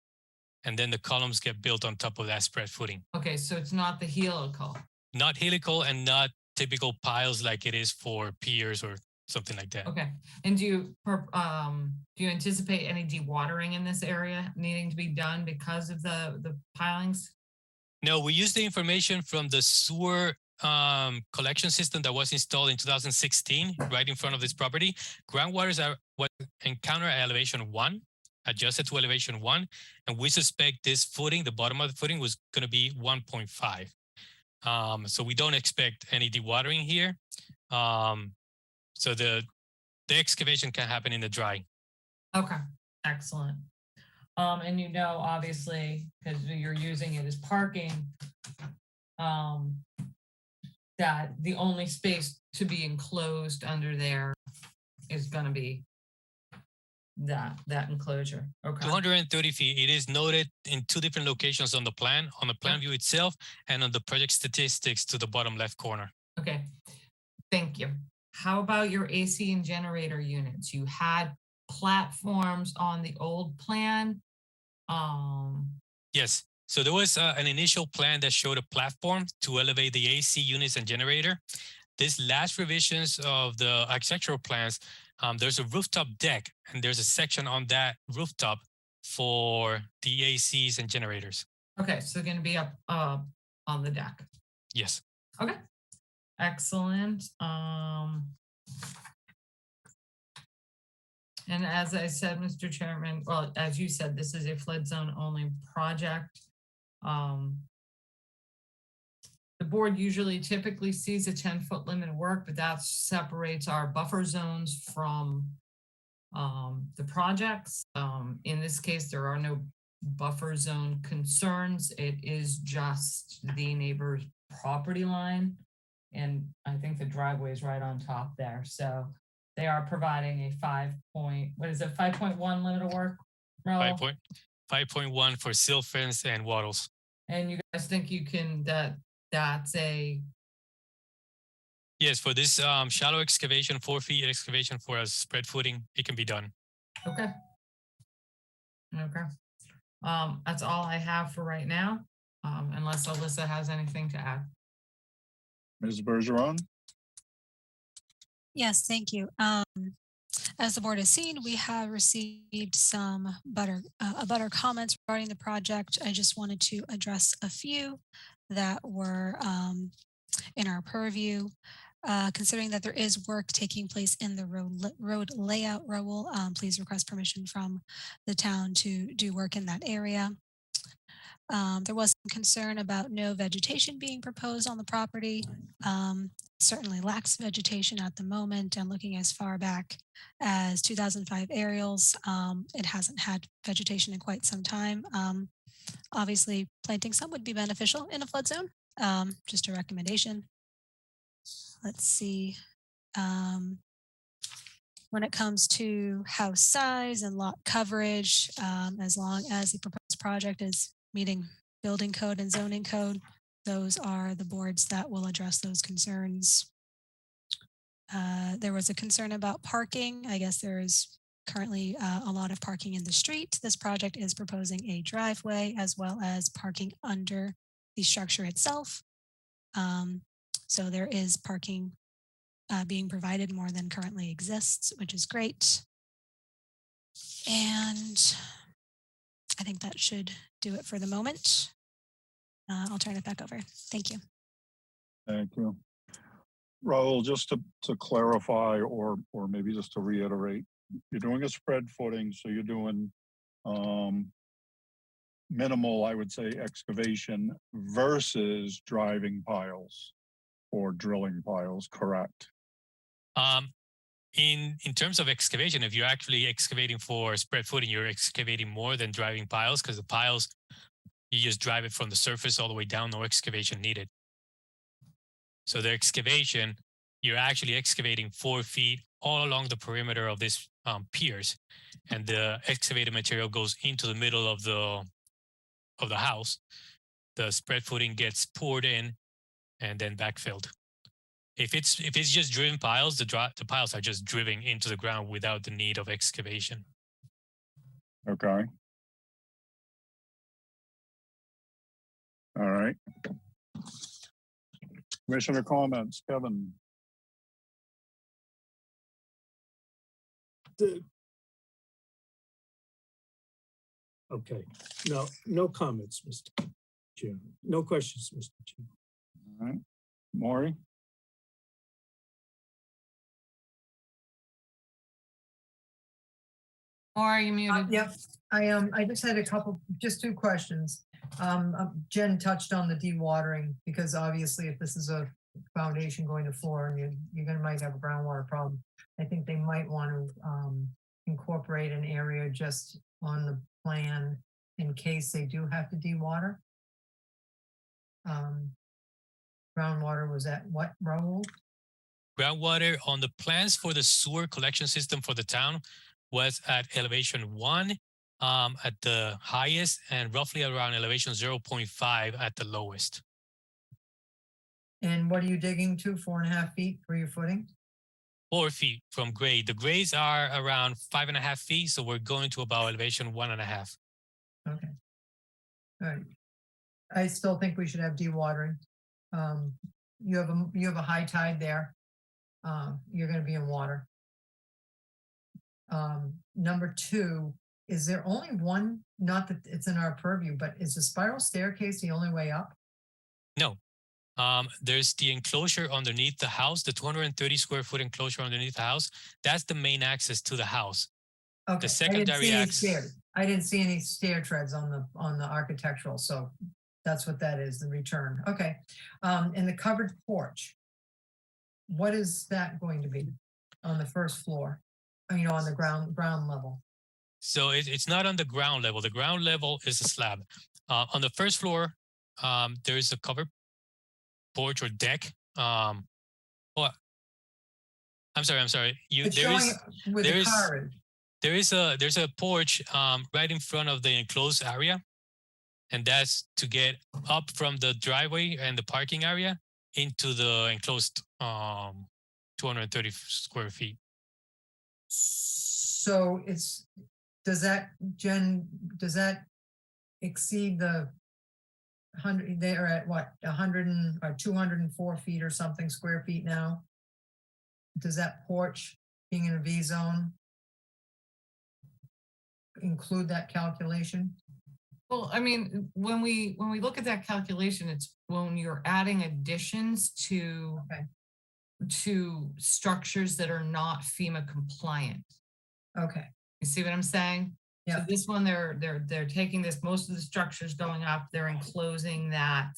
And then the columns get built on top of that spread footing. Okay, so it's not the helical. Not helical and not typical piles like it is for piers or something like that. Okay, and do you anticipate any dewatering in this area needing to be done because of the pilings? No, we use the information from the sewer collection system that was installed in 2016 right in front of this property. Groundwaters are what encounter at elevation 1, adjusted to elevation 1, and we suspect this footing, the bottom of the footing, was going to be 1.5. So we don't expect any dewatering here. So the excavation can happen in the dry. Okay, excellent. And you know, obviously, because you're using it as parking, that the only space to be enclosed under there is going to be that enclosure. Okay. 230 feet. It is noted in 2 different locations on the plan view itself and on the project statistics to the bottom left corner. Okay, thank you. How about your AC and generator units? You had platforms on the old plan. Yes. So there was an initial plan that showed a platform to elevate the AC units and generator. This last revisions of the architectural plans, there's a rooftop deck, and there's a section on that rooftop for the ACs and generators. Okay, so going to be up on the deck. Yes. Okay, excellent. And as I said, Mr. Chairman, well, as you said, this is a flood zone only project. The board usually typically sees a 10-foot limit of work, but that separates our buffer zones from the projects. In this case, there are no buffer zone concerns. It is just the neighbor's property line. And I think the driveway is right on top there. So they are providing a 5.1 limit of work? 5.1 for sill fence and wattles. And you guys think you can, that's a... Yes, for this shallow excavation, 4 feet excavation for a spread footing, it can be done. Okay. Okay. That's all I have for right now, unless Alyssa has anything to add. Ms. Bergeron? Yes, thank you. As the board has seen, we have received some butter comments regarding the project. I just wanted to address a few that were in our purview. Considering that there is work taking place in the road layout, Raul, please request permission from the town to do work in that area. There was some concern about no vegetation being proposed on the property. Certainly lacks vegetation at the moment, and looking as far back as 2005 aerials, it hasn't had vegetation in quite some time. Obviously, planting some would be beneficial in a flood zone. Just a recommendation. Let's see. When it comes to house size and lot coverage, as long as the proposed project is meeting building code and zoning code, those are the boards that will address those concerns. There was a concern about parking. I guess there is currently a lot of parking in the street. This project is proposing a driveway as well as parking under the structure itself. So there is parking being provided more than currently exists, which is great. And I think that should do it for the moment. I'll turn it back over. Thank you. Thank you. Raul, just to clarify, or maybe just to reiterate, you're doing a spread footing, so you're doing minimal, I would say, excavation versus driving piles or drilling piles, correct? In terms of excavation, if you're actually excavating for spread footing, you're excavating more than driving piles, because the piles, you just drive it from the surface all the way down, no excavation needed. So the excavation, you're actually excavating 4 feet all along the perimeter of this piers, and the excavated material goes into the middle of the house. The spread footing gets poured in and then backfilled. If it's just driven piles, the piles are just driven into the ground without the need of excavation. Okay. All right. Commissioner comments, Kevin. Okay, no comments, Mr. Chair. No questions, Mr. Chair. All right, Maury. Or are you muted? Yep, I just had just 2 questions. Jen touched on the dewatering, because obviously if this is a foundation going to floor and you're might have a groundwater problem, I think they might want to incorporate an area just on the plan in case they do have to dewater. Groundwater was at what, Raul? Groundwater on the plans for the sewer collection system for the town was at elevation 1 at the highest, and roughly around elevation 0.5 at the lowest. And what are you digging to, 4.5 feet for your footing? 4 feet from grade. The grades are around 5.5 feet, so we're going to about elevation 1.5. Okay. All right. I still think we should have dewatering. You have a high tide there. You're going to be in water. Number 2, is there only one, not that it's in our purview, but is the spiral staircase the only way up? No. There's the enclosure underneath the house, the 230 square foot enclosure underneath the house. That's the main access to the house. Okay. The secondary access. I didn't see any stair treads on the architectural, so that's what that is, the return. Okay. And the covered porch, what is that going to be on the first floor? On the ground level? So it's not on the ground level. The ground level is a slab. On the first floor, there is a covered porch or deck. I'm sorry. There's a porch right in front of the enclosed area, and that's to get up from the driveway and the parking area into the enclosed 230 square feet. So does that exceed the 100? They're at what, 100 or 204 feet or something square feet now? Does that porch being in a V zone include that calculation? Well, I mean, when we look at that calculation, it's when you're adding additions to structures that are not FEMA compliant. Okay. You see what I'm saying? So Yeah. this one, they're taking this, most of the structures going up, they're enclosing that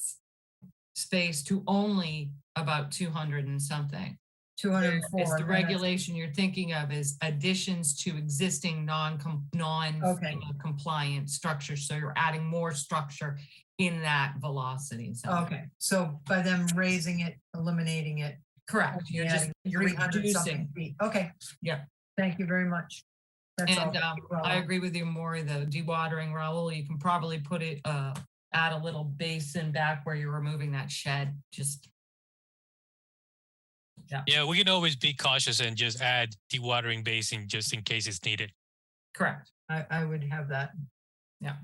space to only about 200 and something. 204. It's the and that's- regulation you're thinking of is additions to existing Okay. compliant structures. So you're adding more structure in that velocity zone. Okay, so by them raising it, eliminating it. Correct. You're just adding 300 something reducing. feet. Okay. Yeah. Thank you very much. That's all. And I agree with you, Maury, the dewatering, Raul, you can probably put it, add a little basin back where you're removing that shed, just. Yeah, we can always be cautious and just add dewatering basin just in case it's needed. Correct. I would have that. Yeah.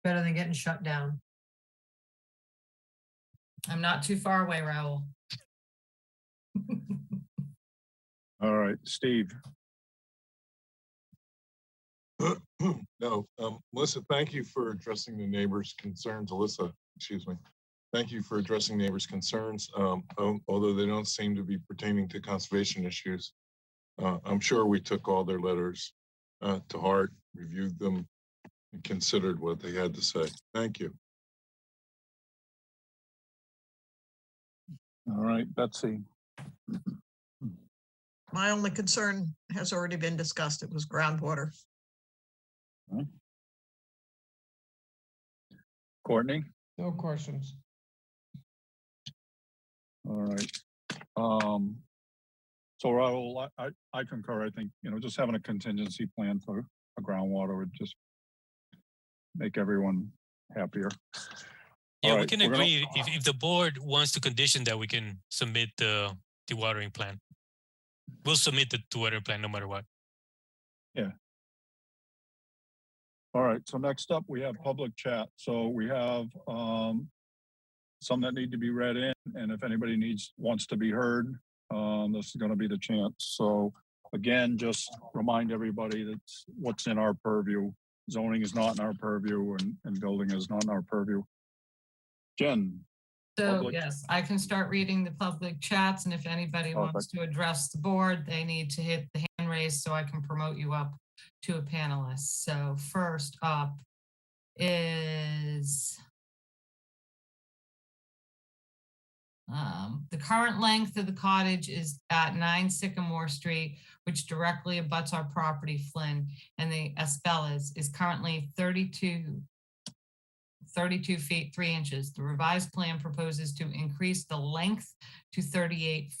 Better than getting shut down. I'm not too far away, Raul. All right, Steve. No, Melissa, thank you for addressing the neighbors' concerns. Alyssa, excuse me. Thank you for addressing neighbors' concerns, although they don't seem to be pertaining to conservation issues. I'm sure we took all their letters to heart, reviewed them, and considered what they had to say. Thank you. All right, Betsy. My only concern has already been discussed. It was groundwater. Courtney? No questions. All right. So Raul, I concur. I think, just having a contingency plan for a groundwater would just make everyone happier. Yeah, All we right, can we're gonna- agree if the board wants to condition that we can submit the dewatering plan. We'll submit the dewatering plan no matter what. All right, so next up, we have public chat. So we have some that need to be read in, and if anybody wants to be heard, this is gonna be the chance. So again, just remind everybody that what's in our purview. Zoning is not in our purview and building is not in our purview. Jen, So Public. yes, I can start reading the public chats, and if anybody wants to address the board, they need to hit the hand raise so I can promote you up to a panelist. So first up is the current length of the cottage is at 9 Sycamore Street, which directly abuts our property, Flynn, and the Espellas is currently 32 feet 3 inches. The revised plan proposes to increase the length to 38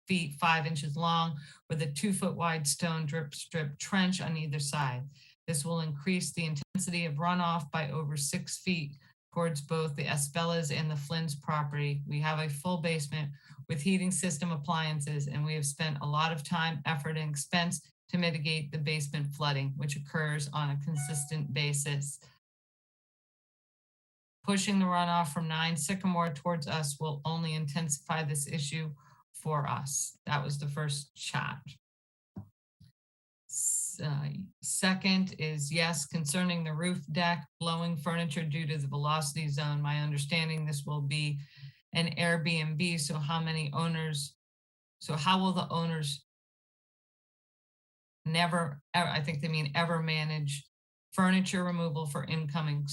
feet 5 inches long with a 2-foot wide stone drip strip trench on either side. This will increase the intensity of runoff by over 6 feet towards both the Espellas and the Flynn's property. We have a full basement with heating system appliances, and we have spent a lot of time, effort, and expense to mitigate the basement flooding, which occurs on a consistent basis. Pushing the runoff from 9 Sycamore towards us will only intensify this issue for us. That was the first chat. Second is yes, concerning the roof deck, blowing furniture due to the velocity zone. My understanding this will be an Airbnb, so how will the owners I think they mean ever manage furniture removal for incoming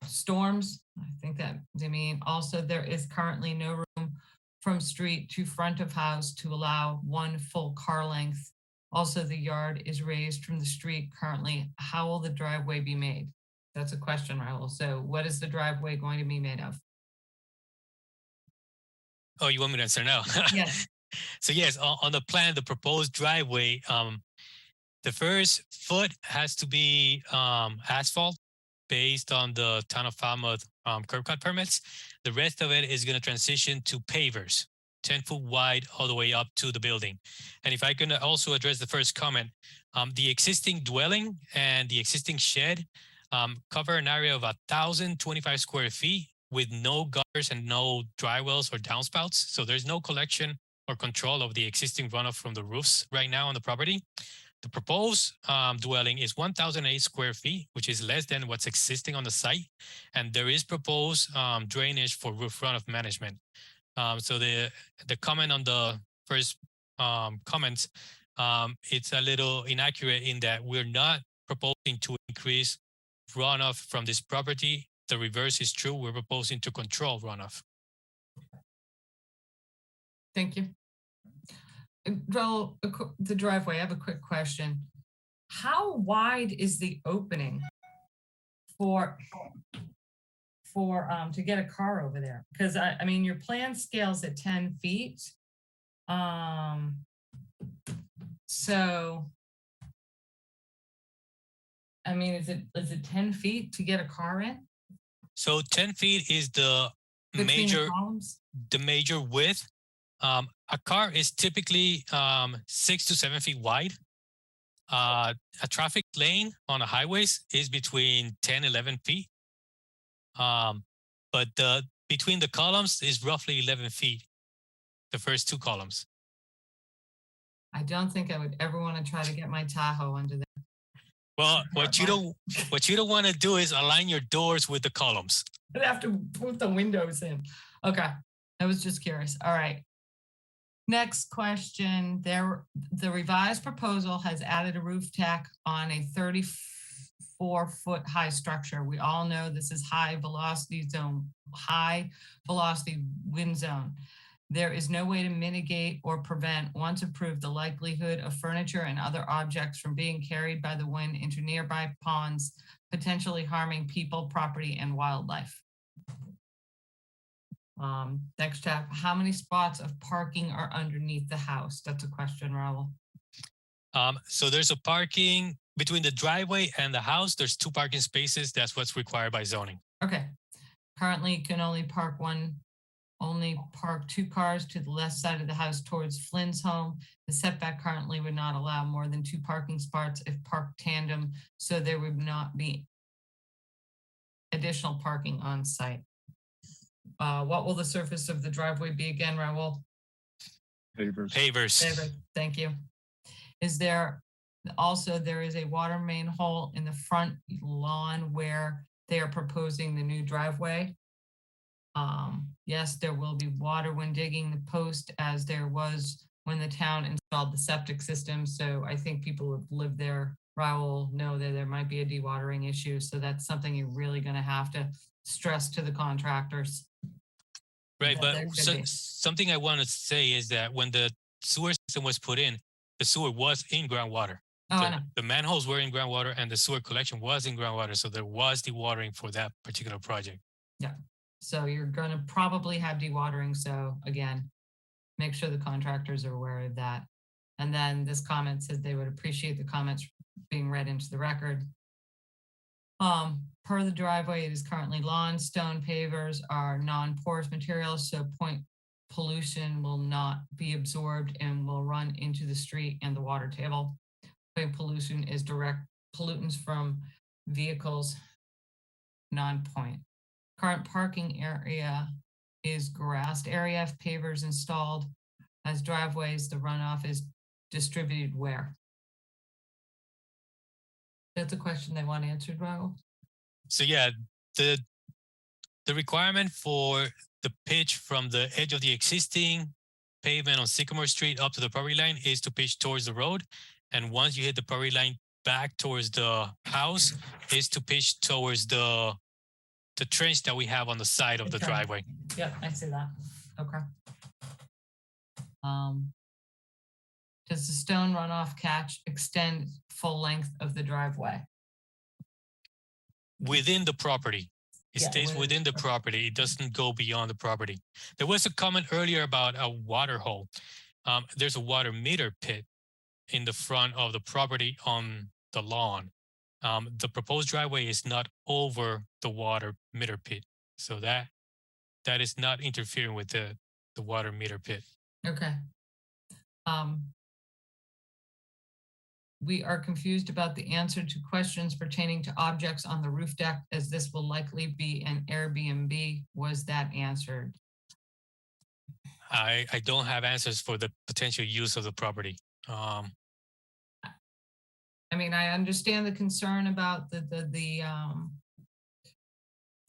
storms? I think that they mean also there is currently no room from street to front of house to allow 1 full car length. Also, the yard is raised from the street currently. How will the driveway be made? That's a question, Raul. So what is the driveway going to be made of? Oh, you want me to answer now? Yes. So yes, on the plan, the proposed driveway, the first foot has to be asphalt based on the Town of Falmouth curb cut permits. The rest of it is going to transition to pavers, 10 foot wide all the way up to the building. And if I can also address the first comment, the existing dwelling and the existing shed cover an area of 1,025 square feet with no gutters and no dry wells or downspouts. So there's no collection or control of the existing runoff from the roofs right now on the property. The proposed dwelling is 1,008 square feet, which is less than what's existing on the site. And there is proposed drainage for roof runoff management. So the comment on the first comments, it's a little inaccurate in that we're not proposing to increase runoff from this property. The reverse is true. We're proposing to control runoff. Thank you. Joel, the driveway, I have a quick question. How wide is the opening for to get a car over there? Because I mean, your plan scales at 10 feet. So, I mean, is it 10 feet to get a car in? So 10 feet is the major width. A car is typically 6 to 7 feet wide. A traffic lane on the highways is between 10, 11 feet. But between the columns is roughly 11 feet, the first two columns. I don't think I would ever want to try to get my Tahoe under there. Well, what you don't want to do is align your doors with the columns. I'd have to put the windows in. Okay, I was just curious. All right. Next question. The revised proposal has added a roof deck on a 34-foot high structure. We all know this is high velocity wind zone. There is no way to mitigate or prevent, once approved, the likelihood of furniture and other objects from being carried by the wind into nearby ponds, potentially harming people, property, and wildlife. Next tab, how many spots of parking are underneath the house? That's a question, Raul. So there's a parking between the driveway and the house. There's 2 parking spaces. That's what's required by zoning. Okay. Currently, you can only park 2 cars to the left side of the house towards Flynn's home. The setback currently would not allow more than 2 parking spots if parked tandem, so there would not be additional parking on site. What will the surface of the driveway be again, Raul? Pavers. Pavers. Thank you. There is a water main hole in the front lawn where they are proposing the new driveway. Yes, there will be water when digging the post, as there was when the town installed the septic system. So I think people who live there, Raul, know that there might be a dewatering issue. So that's something you're really going to have to stress to the contractors. Right, but something I want to say is that when the sewer system was put in, the sewer was in groundwater. The manholes were in groundwater and the sewer collection was in groundwater. So there was dewatering for that particular project. Yeah. So you're going to probably have dewatering. So again, make sure the contractors are aware of that. And then this comment says they would appreciate the comments being read into the record. Per the driveway, it is currently lawn. Stone pavers are non-porous materials, so point pollution will not be absorbed and will run into the street and the water table. Point pollution is direct pollutants from vehicles, non-point. Current parking area is grassed area. If pavers installed as driveways, the runoff is distributed where? That's a question they want answered, Raul. So yeah, the requirement for the pitch from the edge of the existing pavement on Sycamore Street up to the property line is to pitch towards the road. And once you hit the property line back towards the house is to pitch towards the trench that we have on the side of the driveway. Yeah, I see that. Okay. Does the stone runoff catch extend full length of the driveway? Within the property. It stays within the property. It doesn't go beyond the property. There was a comment earlier about a water hole. There's a water meter pit in the front of the property on the lawn. The proposed driveway is not over the water meter pit. So that is not interfering with the water meter pit. Okay. We are confused about the answer to questions pertaining to objects on the roof deck, as this will likely be an Airbnb. Was that answered? I don't have answers for the potential use of the property. I mean, I understand the concern about the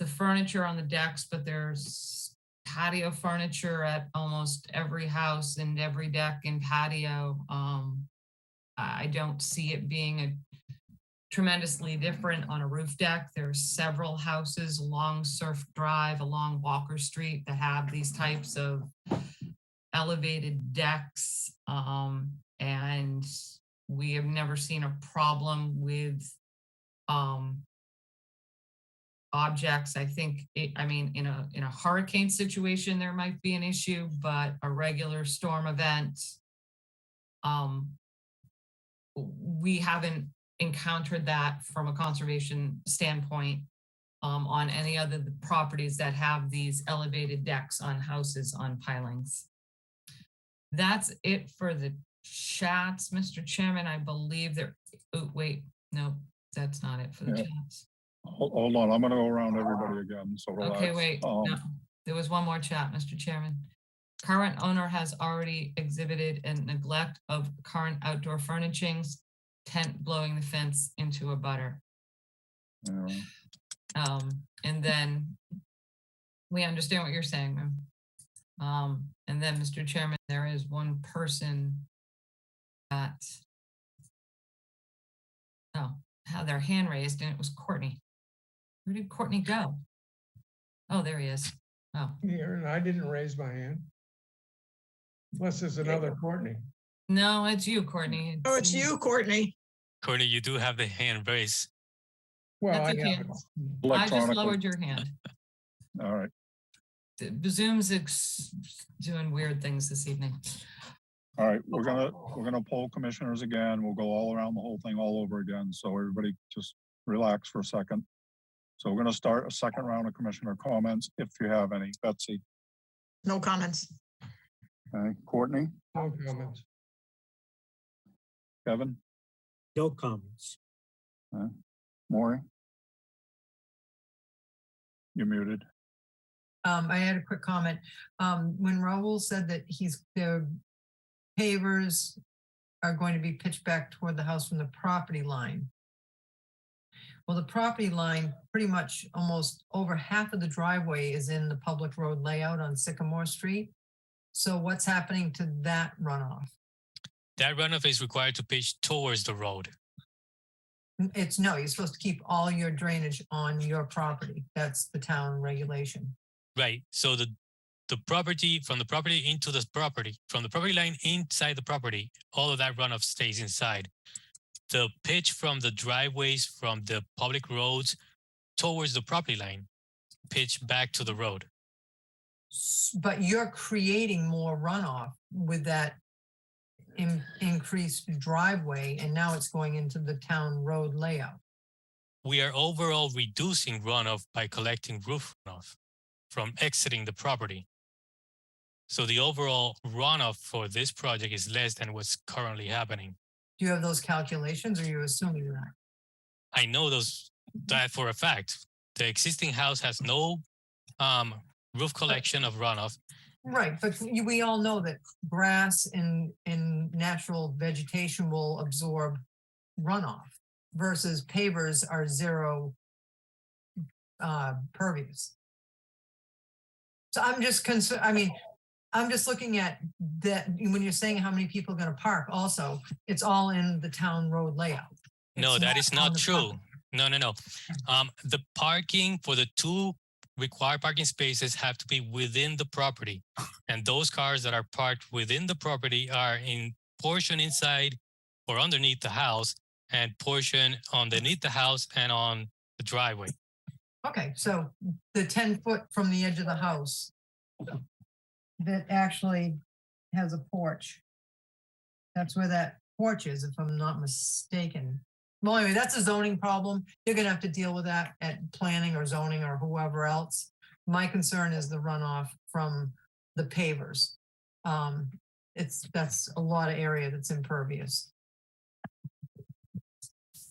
furniture on the decks, but there's patio furniture at almost every house and every deck and patio. I don't see it being a tremendously different on a roof deck. There are several houses along Surf Drive, along Walker Street that have these types of elevated decks. And we have never seen a problem with objects. I think I mean, in a hurricane situation, there might be an issue, but a regular storm event, we haven't encountered that from a conservation standpoint on any other properties that have these elevated decks on houses on pilings. That's it for the chats, Mr. Chairman. I believe there, oh, wait, no, that's not it for the Yeah. chats. Hold on, I'm gonna go around everybody again, so relax. Okay, wait, no, there was one more chat, Mr. Chairman. Current owner has already exhibited a neglect of current outdoor furnishings, tent blowing the fence into a butter. Yeah. And then we understand what you're saying, ma'am. And then, Mr. Chairman, there is one person that had their hand raised, and it was Courtney. Where did Courtney go? Oh, there he is. Oh, Here, and I didn't raise my hand. Unless there's another Courtney. no, it's you, Courtney. Oh, it's you, Courtney. Courtney, you do have the hand raised. Well, I That's okay. have it. I just Electronically. lowered your hand. All right, Zoom's doing weird things this evening. all right, we're gonna poll commissioners again. We'll go all around the whole thing all over again, so everybody just relax for a second. So we're gonna start a second round of commissioner comments, if you have any. Betsy, No comments. okay, Courtney, No comments. Kevin, No comments. Maury? You're muted. I had a quick comment. When Raul said that the pavers are going to be pitched back toward the house from the property line. Well, the property line, pretty much almost over half of the driveway is in the public road layout on Sycamore Street. So what's happening to that runoff? That runoff is required to pitch towards the road. No, you're supposed to keep all your drainage on your property. That's the town regulation. Right. So the property, from the property into the property, from the property line inside the property, all of that runoff stays inside. The pitch from the driveways, from the public roads towards the property line, pitch back to the road. But you're creating more runoff with that increased driveway, and now it's going into the town road layout. We are overall reducing runoff by collecting roof runoff from exiting the property. So the overall runoff for this project is less than what's currently happening. Do you have those calculations, or are you assuming that? I know that for a fact. The existing house has no roof collection of runoff. Right, but we all know that grass and natural vegetation will absorb runoff versus pavers are zero pervious. So I'm just concerned, I mean, I'm just looking at that, when you're saying how many people are gonna park also, it's all in the town road layout. No, It's that is on not the true. property. No. The parking for the two required parking spaces have to be within the property. And those cars that are parked within the property are in portion inside or underneath the house and portion underneath the house and on the driveway. Okay, so the 10 foot from the edge of the house that actually has a porch. That's where that porch is, if I'm not mistaken. Well, anyway, that's a zoning problem. You're gonna have to deal with that at planning or zoning or whoever else. My concern is the runoff from the pavers. That's a lot of area that's impervious.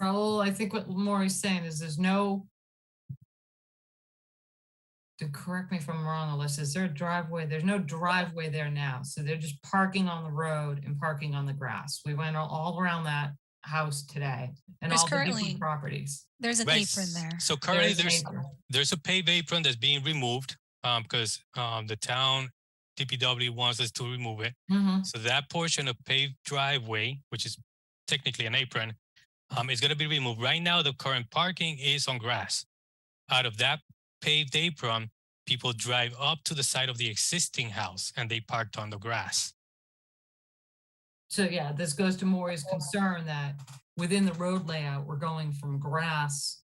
Raul, I think what Maury's saying is there's no, to correct me if I'm wrong, Alyssa, is there a driveway? There's no driveway there now. So they're just parking on the road and parking on the grass. We went all around that house today and There's all the currently- different properties. There's an Right. apron there. So currently There's an apron. there's a paved apron that's being removed because the town DPW wants us to remove it. Mhm. So that portion of paved driveway, which is technically an apron, is going to be removed. Right now, the current parking is on grass. Out of that paved apron, people drive up to the side of the existing house and they parked on the grass. So yeah, this goes to Maury's concern that within the road layout, we're going from grass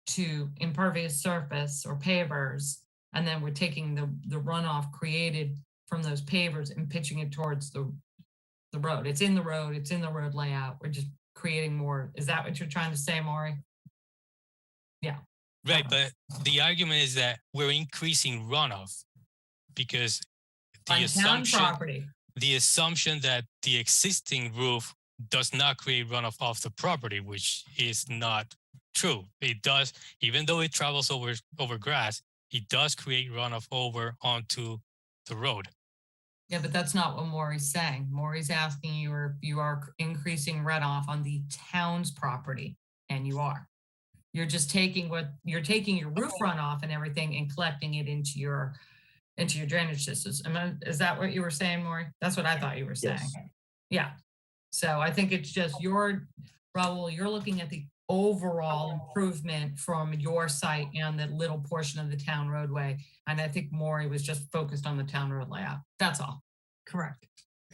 to impervious surface or pavers, and then we're taking the runoff created from those pavers and pitching it towards the road. It's in the road, it's in the road layout. We're just creating more. Is that what you're trying to say, Maury? Yeah. Right, but the argument is that we're increasing runoff because On town property. the assumption that the existing roof does not create runoff off the property, which is not true. It does, even though it travels over grass, it does create runoff over onto the road. Yeah, but that's not what Maury's saying. Maury's asking you if you are increasing runoff on the town's property, and you are. You're just taking your roof runoff and everything and collecting it into your drainage systems. Is that what you were saying, Maury? That's what I thought you were saying. Yes. Yeah. So I think it's just Raul, you're looking at the overall improvement from your site and that little portion of the town roadway. And I think Maury was just focused on the town road layout. That's all. Correct.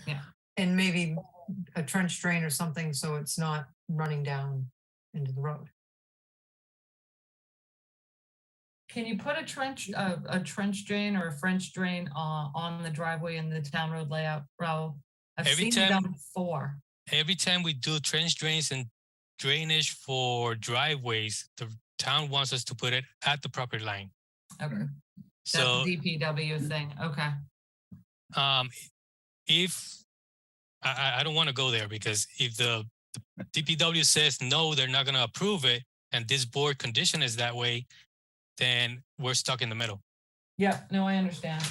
Yeah. And maybe a trench drain or something so it's not running down into the road. Can you put a trench drain or a French drain on the driveway in the town road layout, Raul? I've seen it done before. Every time we do trench drains and drainage for driveways, the town wants us to put it at the property line. Okay. So That's the DPW thing. Okay. If I don't want to go there because if the DPW says no, they're not going to approve it, and this board condition is that way, then we're stuck in the middle. Yeah, no, I understand.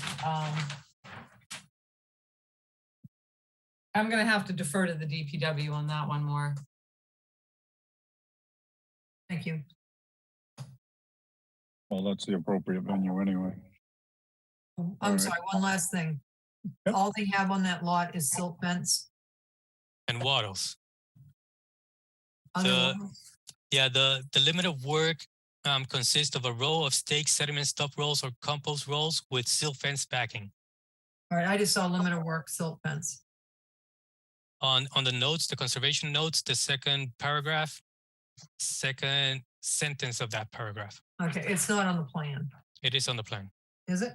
I'm gonna have to defer to the DPW on that one more. Thank you. Well, that's the appropriate venue anyway. I'm Alright. sorry, one last thing. All they have on that lot is silt fence. And wattles. Other The- ones? Yeah, the limit of work consists of a row of stake sediment stop rolls or compost rolls with silt fence backing. All right, I just saw limit of work silt fence. On the notes, the conservation notes, the second paragraph, second sentence of that paragraph. Okay, it's not on the plan, It is on the plan. is it?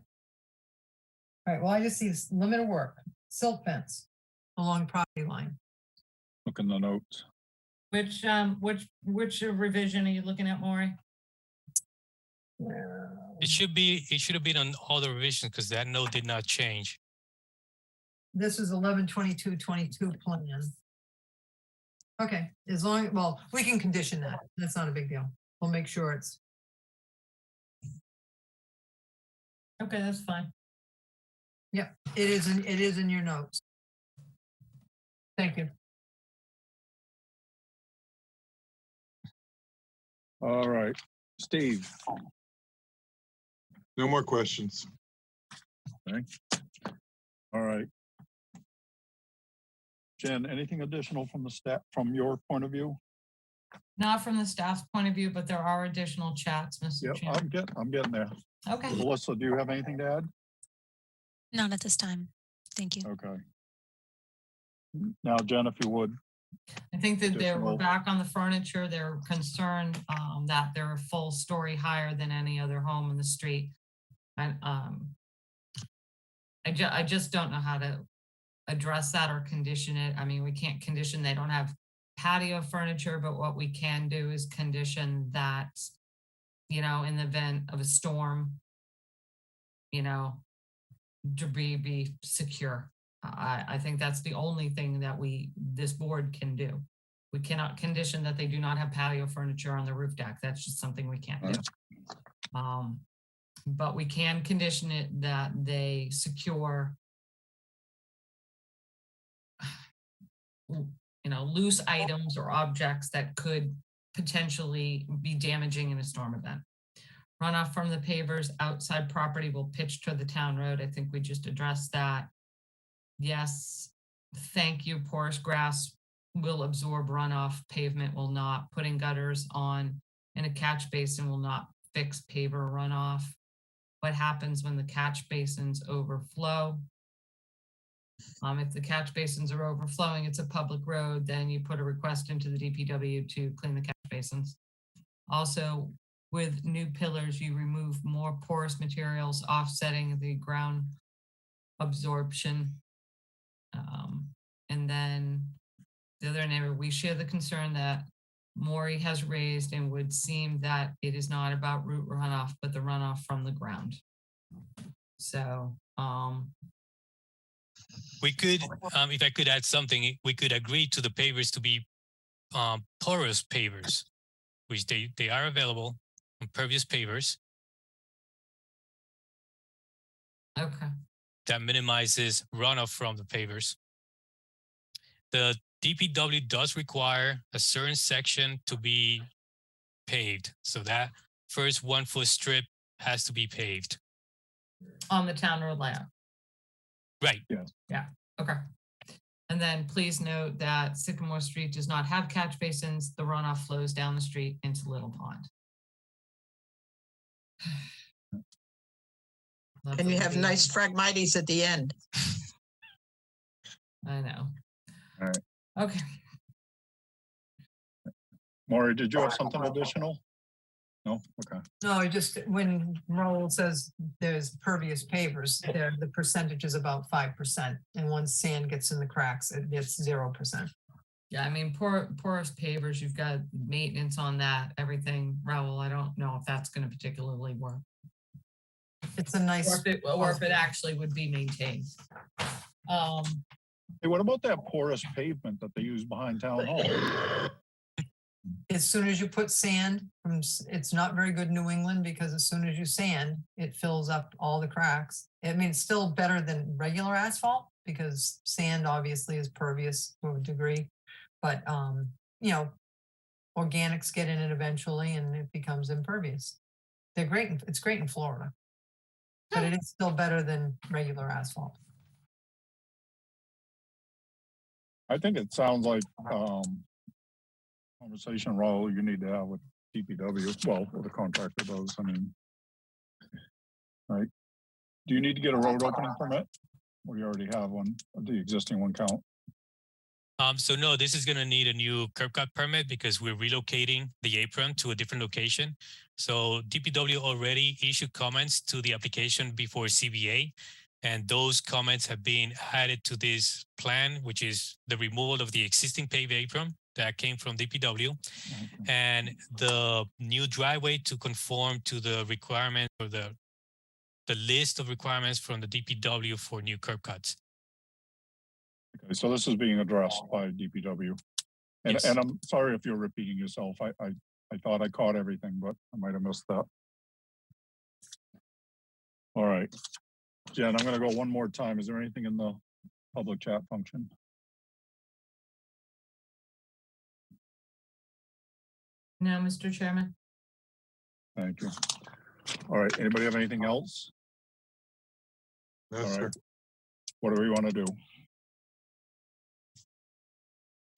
All right, well, I just see this limit of work, silt fence along property line. Look in the notes. Which revision are you looking at, Maury? It should have been on all the revisions because that note did not change. This is 11/22/22 plan. Okay, as long, well, we can condition that. That's not a big deal. We'll make sure it's, Okay, that's fine. yeah, it is in your notes. Thank you. All right, Steve. No more questions. Okay. All right. Jen, anything additional from the staff, from your point of view? Not from the staff's point of view, but there are additional chats, Mr. Yep, Chairman. I'm getting there. Okay. Melissa, do you have anything to add? Not at this time. Thank you. Okay. Now, Jen, if you would. I think that we're Additional- back on the furniture. They're concerned that they're a full story higher than any other home in the street. And I just don't know how to address that or condition it. I mean, we can't condition, they don't have patio furniture, but what we can do is condition that, you know, in the event of a storm, you know, debris be secure. I think that's the only thing that this board can do. We cannot condition that they do not have patio furniture on the roof deck. That's just something we can't do. But we can condition it that they secure, you know, loose items or objects that could potentially be damaging in a storm event. Runoff from the pavers outside property will pitch to the town road. I think we just addressed that. Yes, thank you, porous grass will absorb runoff, pavement will not. Putting gutters on in a catch basin will not fix paver runoff. What happens when the catch basins overflow? If the catch basins are overflowing, it's a public road, then you put a request into the DPW to clean the catch basins. Also, with new pillars, you remove more porous materials, offsetting the ground absorption. And then the other neighbor, we share the concern that Maury has raised and would seem that it is not about root runoff, but the runoff from the ground. So, we could, if I could add something, we could agree to the pavers to be porous pavers, which they are available on previous pavers. Okay. That minimizes runoff from the pavers. The DPW does require a certain section to be paved. So that first 1 foot strip has to be paved. On the town road layout. Right. Yes. Yeah. Okay. And then please note that Sycamore Street does not have catch basins. The runoff flows down the street into Little Pond. And you have nice phragmites at the end. I know. All right. Okay. Maury, did you have something additional? No? Okay. No, just when Raoul says there's pervious pavers, there, the percentage is about 5%. And once sand gets in the cracks, it's 0%. Yeah, I mean, porous pavers, you've got maintenance on that, everything. Raoul, I don't know if that's going to particularly work. It's a nice. Or if it actually would be maintained. Hey, what about that porous pavement that they use behind Town Hall? As soon as you put sand, it's not very good New England because as soon as you sand, it fills up all the cracks. I mean, it's still better than regular asphalt because sand obviously is pervious to a degree, but you know, organics get in it eventually and it becomes impervious. They're great. It's great in Florida, but it is still better than regular asphalt. I think it sounds like conversation, Raul, you need to have with DPW, well, with the contractor does, I mean. Right? Do you need to get a road opening permit? Or you already have one, the existing one count? So no, this is going to need a new curb cut permit because we're relocating the apron to a different location. So DPW already issued comments to the application before CBA, and those comments have been added to this plan, which is the removal of the existing paved apron that came from DPW, and the new driveway to conform to the requirement or the list of requirements from the DPW for new curb cuts. Okay, so this is being addressed by DPW. And, Yes. and I'm sorry if you're repeating yourself. I thought I caught everything, but I might have missed that. All right. Jen, I'm gonna go one more time. Is there anything in the public chat function? No, Mr. Chairman. Thank you. All right, anybody have anything else? No, All sir. right. What do we want to do?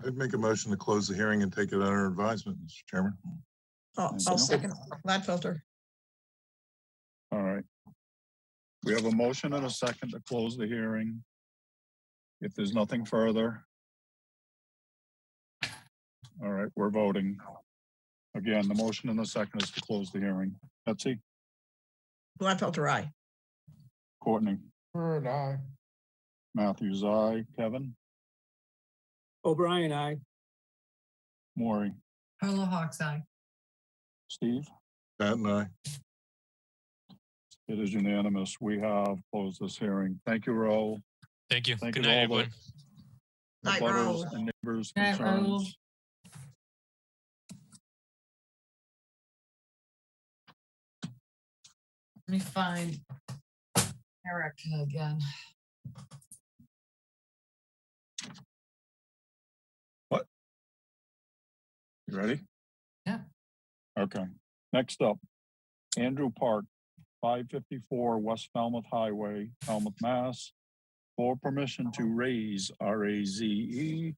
I'd make a motion to close the hearing and take it under advisement, Mr. Chairman. I'll second Gladfelter. All right. We have a motion and a second to close the hearing. If there's nothing further. All right, we're voting. Again, the motion and the second is to close the hearing. Betsy, Gladfelter, aye. Courtney, Bird, aye. Matthews, aye. Kevin, O'Brien, aye. Maury, Hello, Hawks Eye. Steve. Pat and I. It is unanimous. We have closed this hearing. Thank you, Raul. Thank you. Thank Good you to night, all the everyone. Night, abutters Raul. and neighbors' Night, Raul. concerns. Let me find Eric again. You ready? Yeah. Okay. Next up, Andrew Park, 554 West Falmouth Highway, Falmouth, Mass. For permission to raise RAZE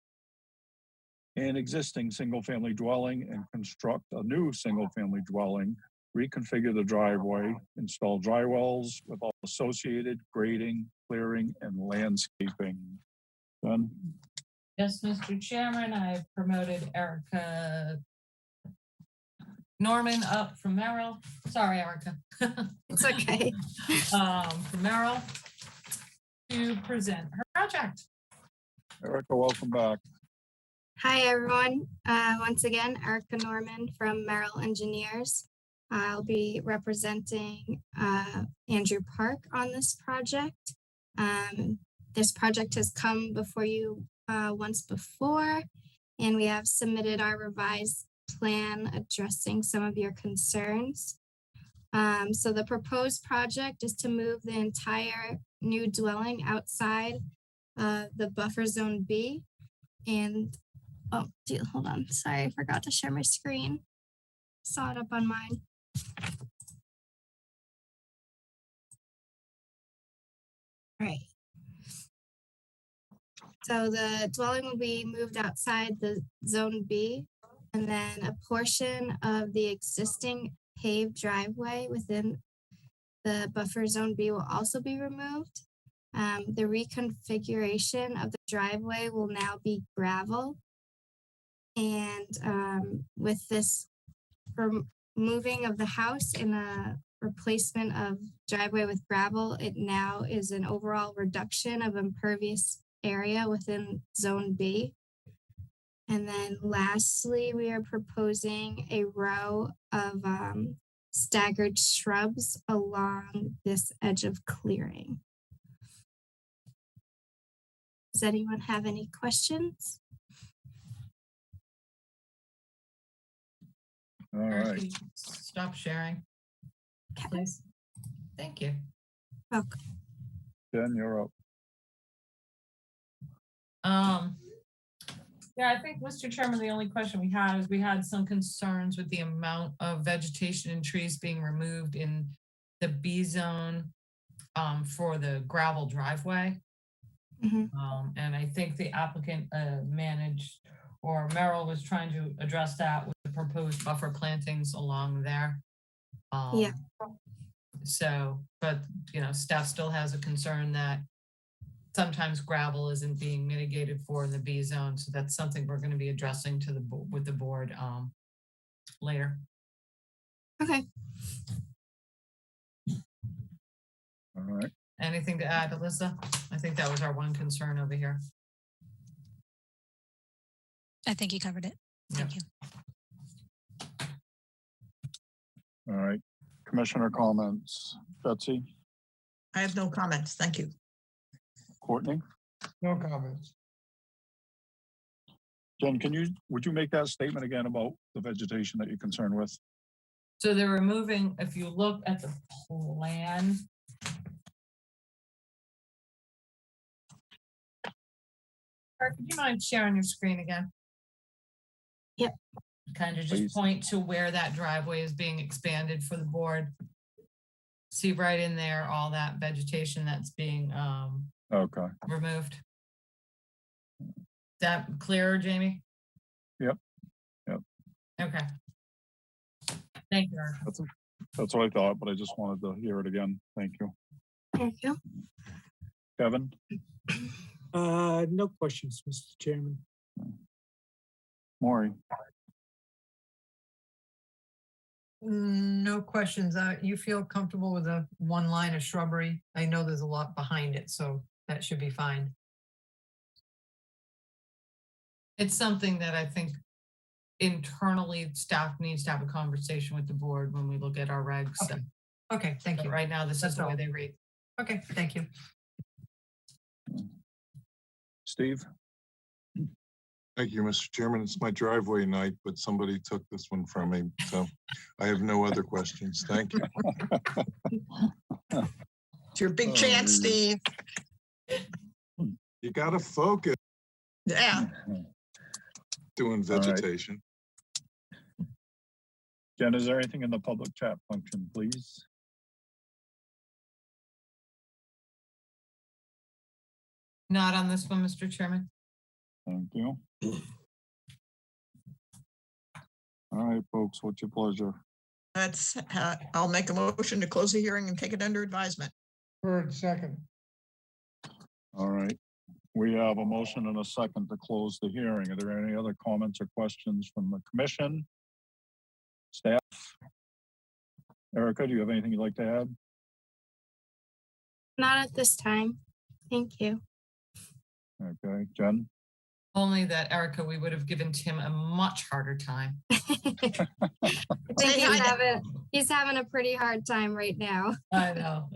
an existing single-family dwelling and construct a new single-family dwelling, reconfigure the driveway, install dry wells with all associated grading, clearing, and landscaping. Done. Yes, Mr. Chairman, I promoted Erica Norman up from Merrill. Sorry, Erica. It's okay. From Merrill to present her project. Erica, welcome back. Hi, everyone. Once again, Erica Norman from Merrill Engineers. I'll be representing Andrew Park on this project. This project has come before you once before, and we have submitted our revised plan addressing some of your concerns. So the proposed project is to move the entire new dwelling outside the buffer zone B. And, oh, hold on. Sorry, I forgot to share my screen. Saw it up on mine. All right. So the dwelling will be moved outside the zone B, and then a portion of the existing paved driveway within the buffer zone B will also be removed. The reconfiguration of the driveway will now be gravel. And with this removing of the house and a replacement of driveway with gravel, it now is an overall reduction of impervious area within zone B. And then lastly, we are proposing a row of staggered shrubs along this edge of clearing. Does anyone have any questions? All right. Stop sharing, please. Thank you. Welcome. Jen, you're up. Yeah, I think, Mr. Chairman, the only question we had is we had some concerns with the amount of vegetation and trees being removed in the B zone for the gravel driveway. And I think the applicant managed, or Merrill was trying to address that with the proposed buffer plantings along there. Yeah. So, but, you know, staff still has a concern that sometimes gravel isn't being mitigated for in the B zone. So that's something we're going to be addressing to the with the board later. Okay. All right. Anything to add, Alyssa? I think that was our one concern over here. I think you covered it. Thank you. All right. Commissioner comments. Betsy? I have no comments. Thank you. Courtney? No comments. Jen, would you make that statement again about the vegetation that you're concerned with? So they're removing, if you look at the plan. Could you mind sharing your screen again? Yep. Kind of Please. just point to where that driveway is being expanded for the board. See right in there, all that vegetation that's being Okay. removed. That clearer, Jamie? Yep. Yep. Okay. Thank you, Eric. That's what I thought, but I just wanted to hear it again. Thank you. Thank you. Kevin? No questions, Mr. Chairman. Maury? No questions. You feel comfortable with a one line of shrubbery? I know there's a lot behind it, so that should be fine. It's something that I think internally staff needs to have a conversation with the board when we look at our regs. Okay. Okay, thank you. Right now, this is the way they read. Okay, thank you. Steve? Thank you, Mr. Chairman. It's my driveway night, but somebody took this one from me, so I have no other questions. Thank you. It's your big chance, Steve. You gotta focus. Yeah. Doing vegetation. Jen, is there anything in the public chat function, please? Not on this one, Mr. Chairman. Thank you. All right, folks, what's your pleasure? I'll make a motion to close the hearing and take it under advisement. Bird, second. All right. We have a motion and a second to close the hearing. Are there any other comments or questions from the commission? Staff? Erica, do you have anything you'd like to add? Not at this time. Thank you. Okay, Jen? Only that Erica, we would have given Tim a much harder time. I think he's having a pretty hard time right now. I know.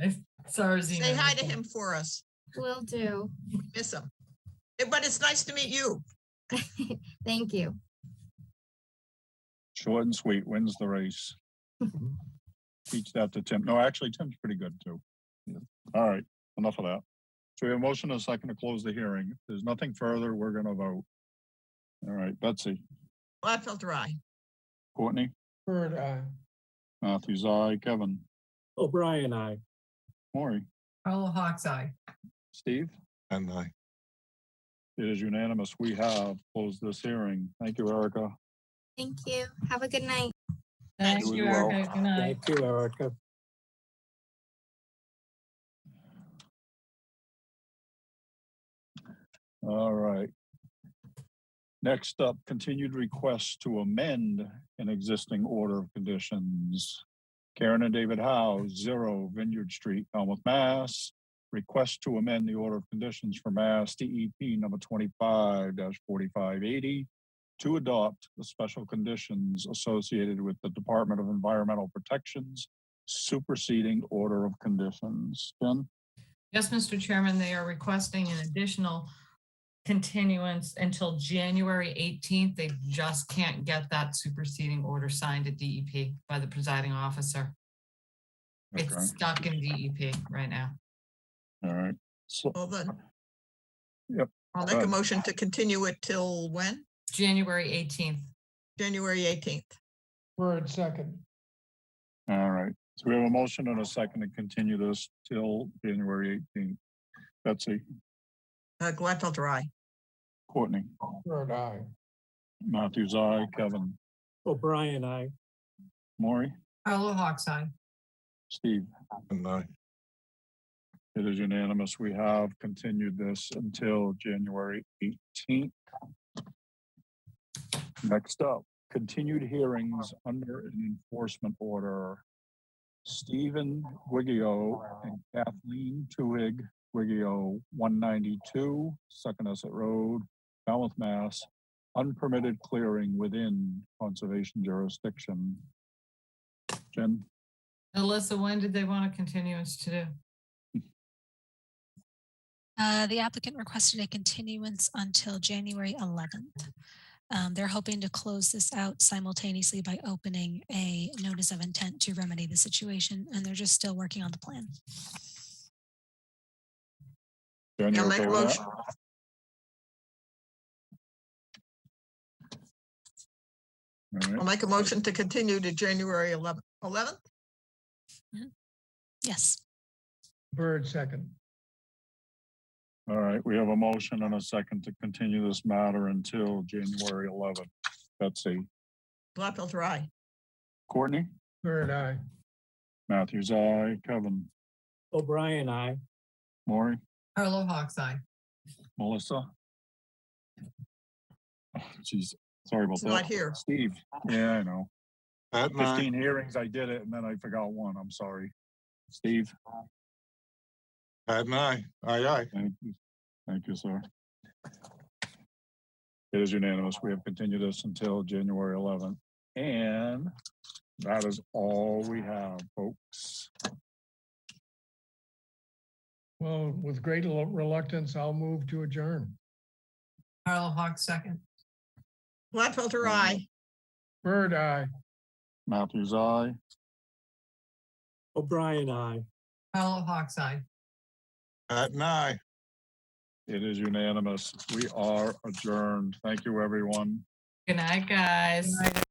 Sorry, Zena. Say hi to him for us. Will do. Miss him. But it's nice to meet you. Thank you. Short and sweet, wins the race. Teach that to Tim. No, actually, Tim's pretty good too. Yeah. All right, enough of that. So we have a motion and a second to close the hearing. If there's nothing further, we're going to vote. All right, Betsy. Gladfelter, aye. Courtney. Bird, aye. Matthews, aye. Kevin. O'Brien, aye. Maury. Carlo Hawks, aye. Steve. And I. It is unanimous. We have closed this hearing. Thank you, Erica. Thank you. Have a good night. Thank You you, as well. Erica. Good night. Thank you, Erica. All right. Next up, continued requests to amend an existing order of conditions. Karen and David Howe, 0 Vineyard Street, Falmouth, Mass. Request to amend the order of conditions for Mass DEP number 25-4580 to adopt the special conditions associated with the Department of Environmental Protection's superseding order of conditions. Jen? Yes, Mr. Chairman, they are requesting an additional continuance until January 18th. They just can't get that superseding order signed at DEP by the presiding officer. Okay. It's stuck in DEP right now. All right. So, Well then, yep. I'll make a motion to continue it till when? January 18th. January 18th. Bird, second. All right. So we have a motion and a second to continue this till January 18th. Betsy. Gladfelter, aye. Courtney. Bird, aye. Matthews, aye. Kevin. O'Brien, aye. Maury. Carlo Hawks, aye. Steve. And I. It is unanimous. We have continued this until January 18th. Next up, continued hearings under an enforcement order. Stephen Wiggio and Kathleen Tuhig Wiggio, 192 Secondusset Road, Falmouth, Mass. Unpermitted clearing within conservation jurisdiction. Jen? Alyssa, when did they want a continuance to do? The applicant requested a continuance until January 11th. They're hoping to close this out simultaneously by opening a notice of intent to remedy the situation, and they're just still working on the plan. Jen, you I'll okay make a with that? motion. All right. I'll make a motion to continue to January 11th. 11th? Yes. Bird, second. All right, we have a motion and a second to continue this matter until January 11th. Betsy. Gladfelter, aye. Courtney. Bird, aye. Matthews, aye. Kevin. O'Brien, aye. Maury. Carlo Hawks, aye. Melissa. Oh, geez, sorry about It's that. not here. Steve. Yeah, I know. At night. 15 hearings, I did it, and then I forgot one. I'm sorry. Steve. Pat and I. Aye, aye. Thank you. Thank you, sir. It is unanimous. We have continued this until January 11th. And that is all we have, folks. Well, with great reluctance, I'll move to adjourn. Carlo Hawks, second. Gladfelter, aye. Bird, aye. Matthews, aye. O'Brien, aye. Carlo Hawks, aye. Pat and I. It is unanimous. We are adjourned. Thank you, everyone. Good night, guys. Good night,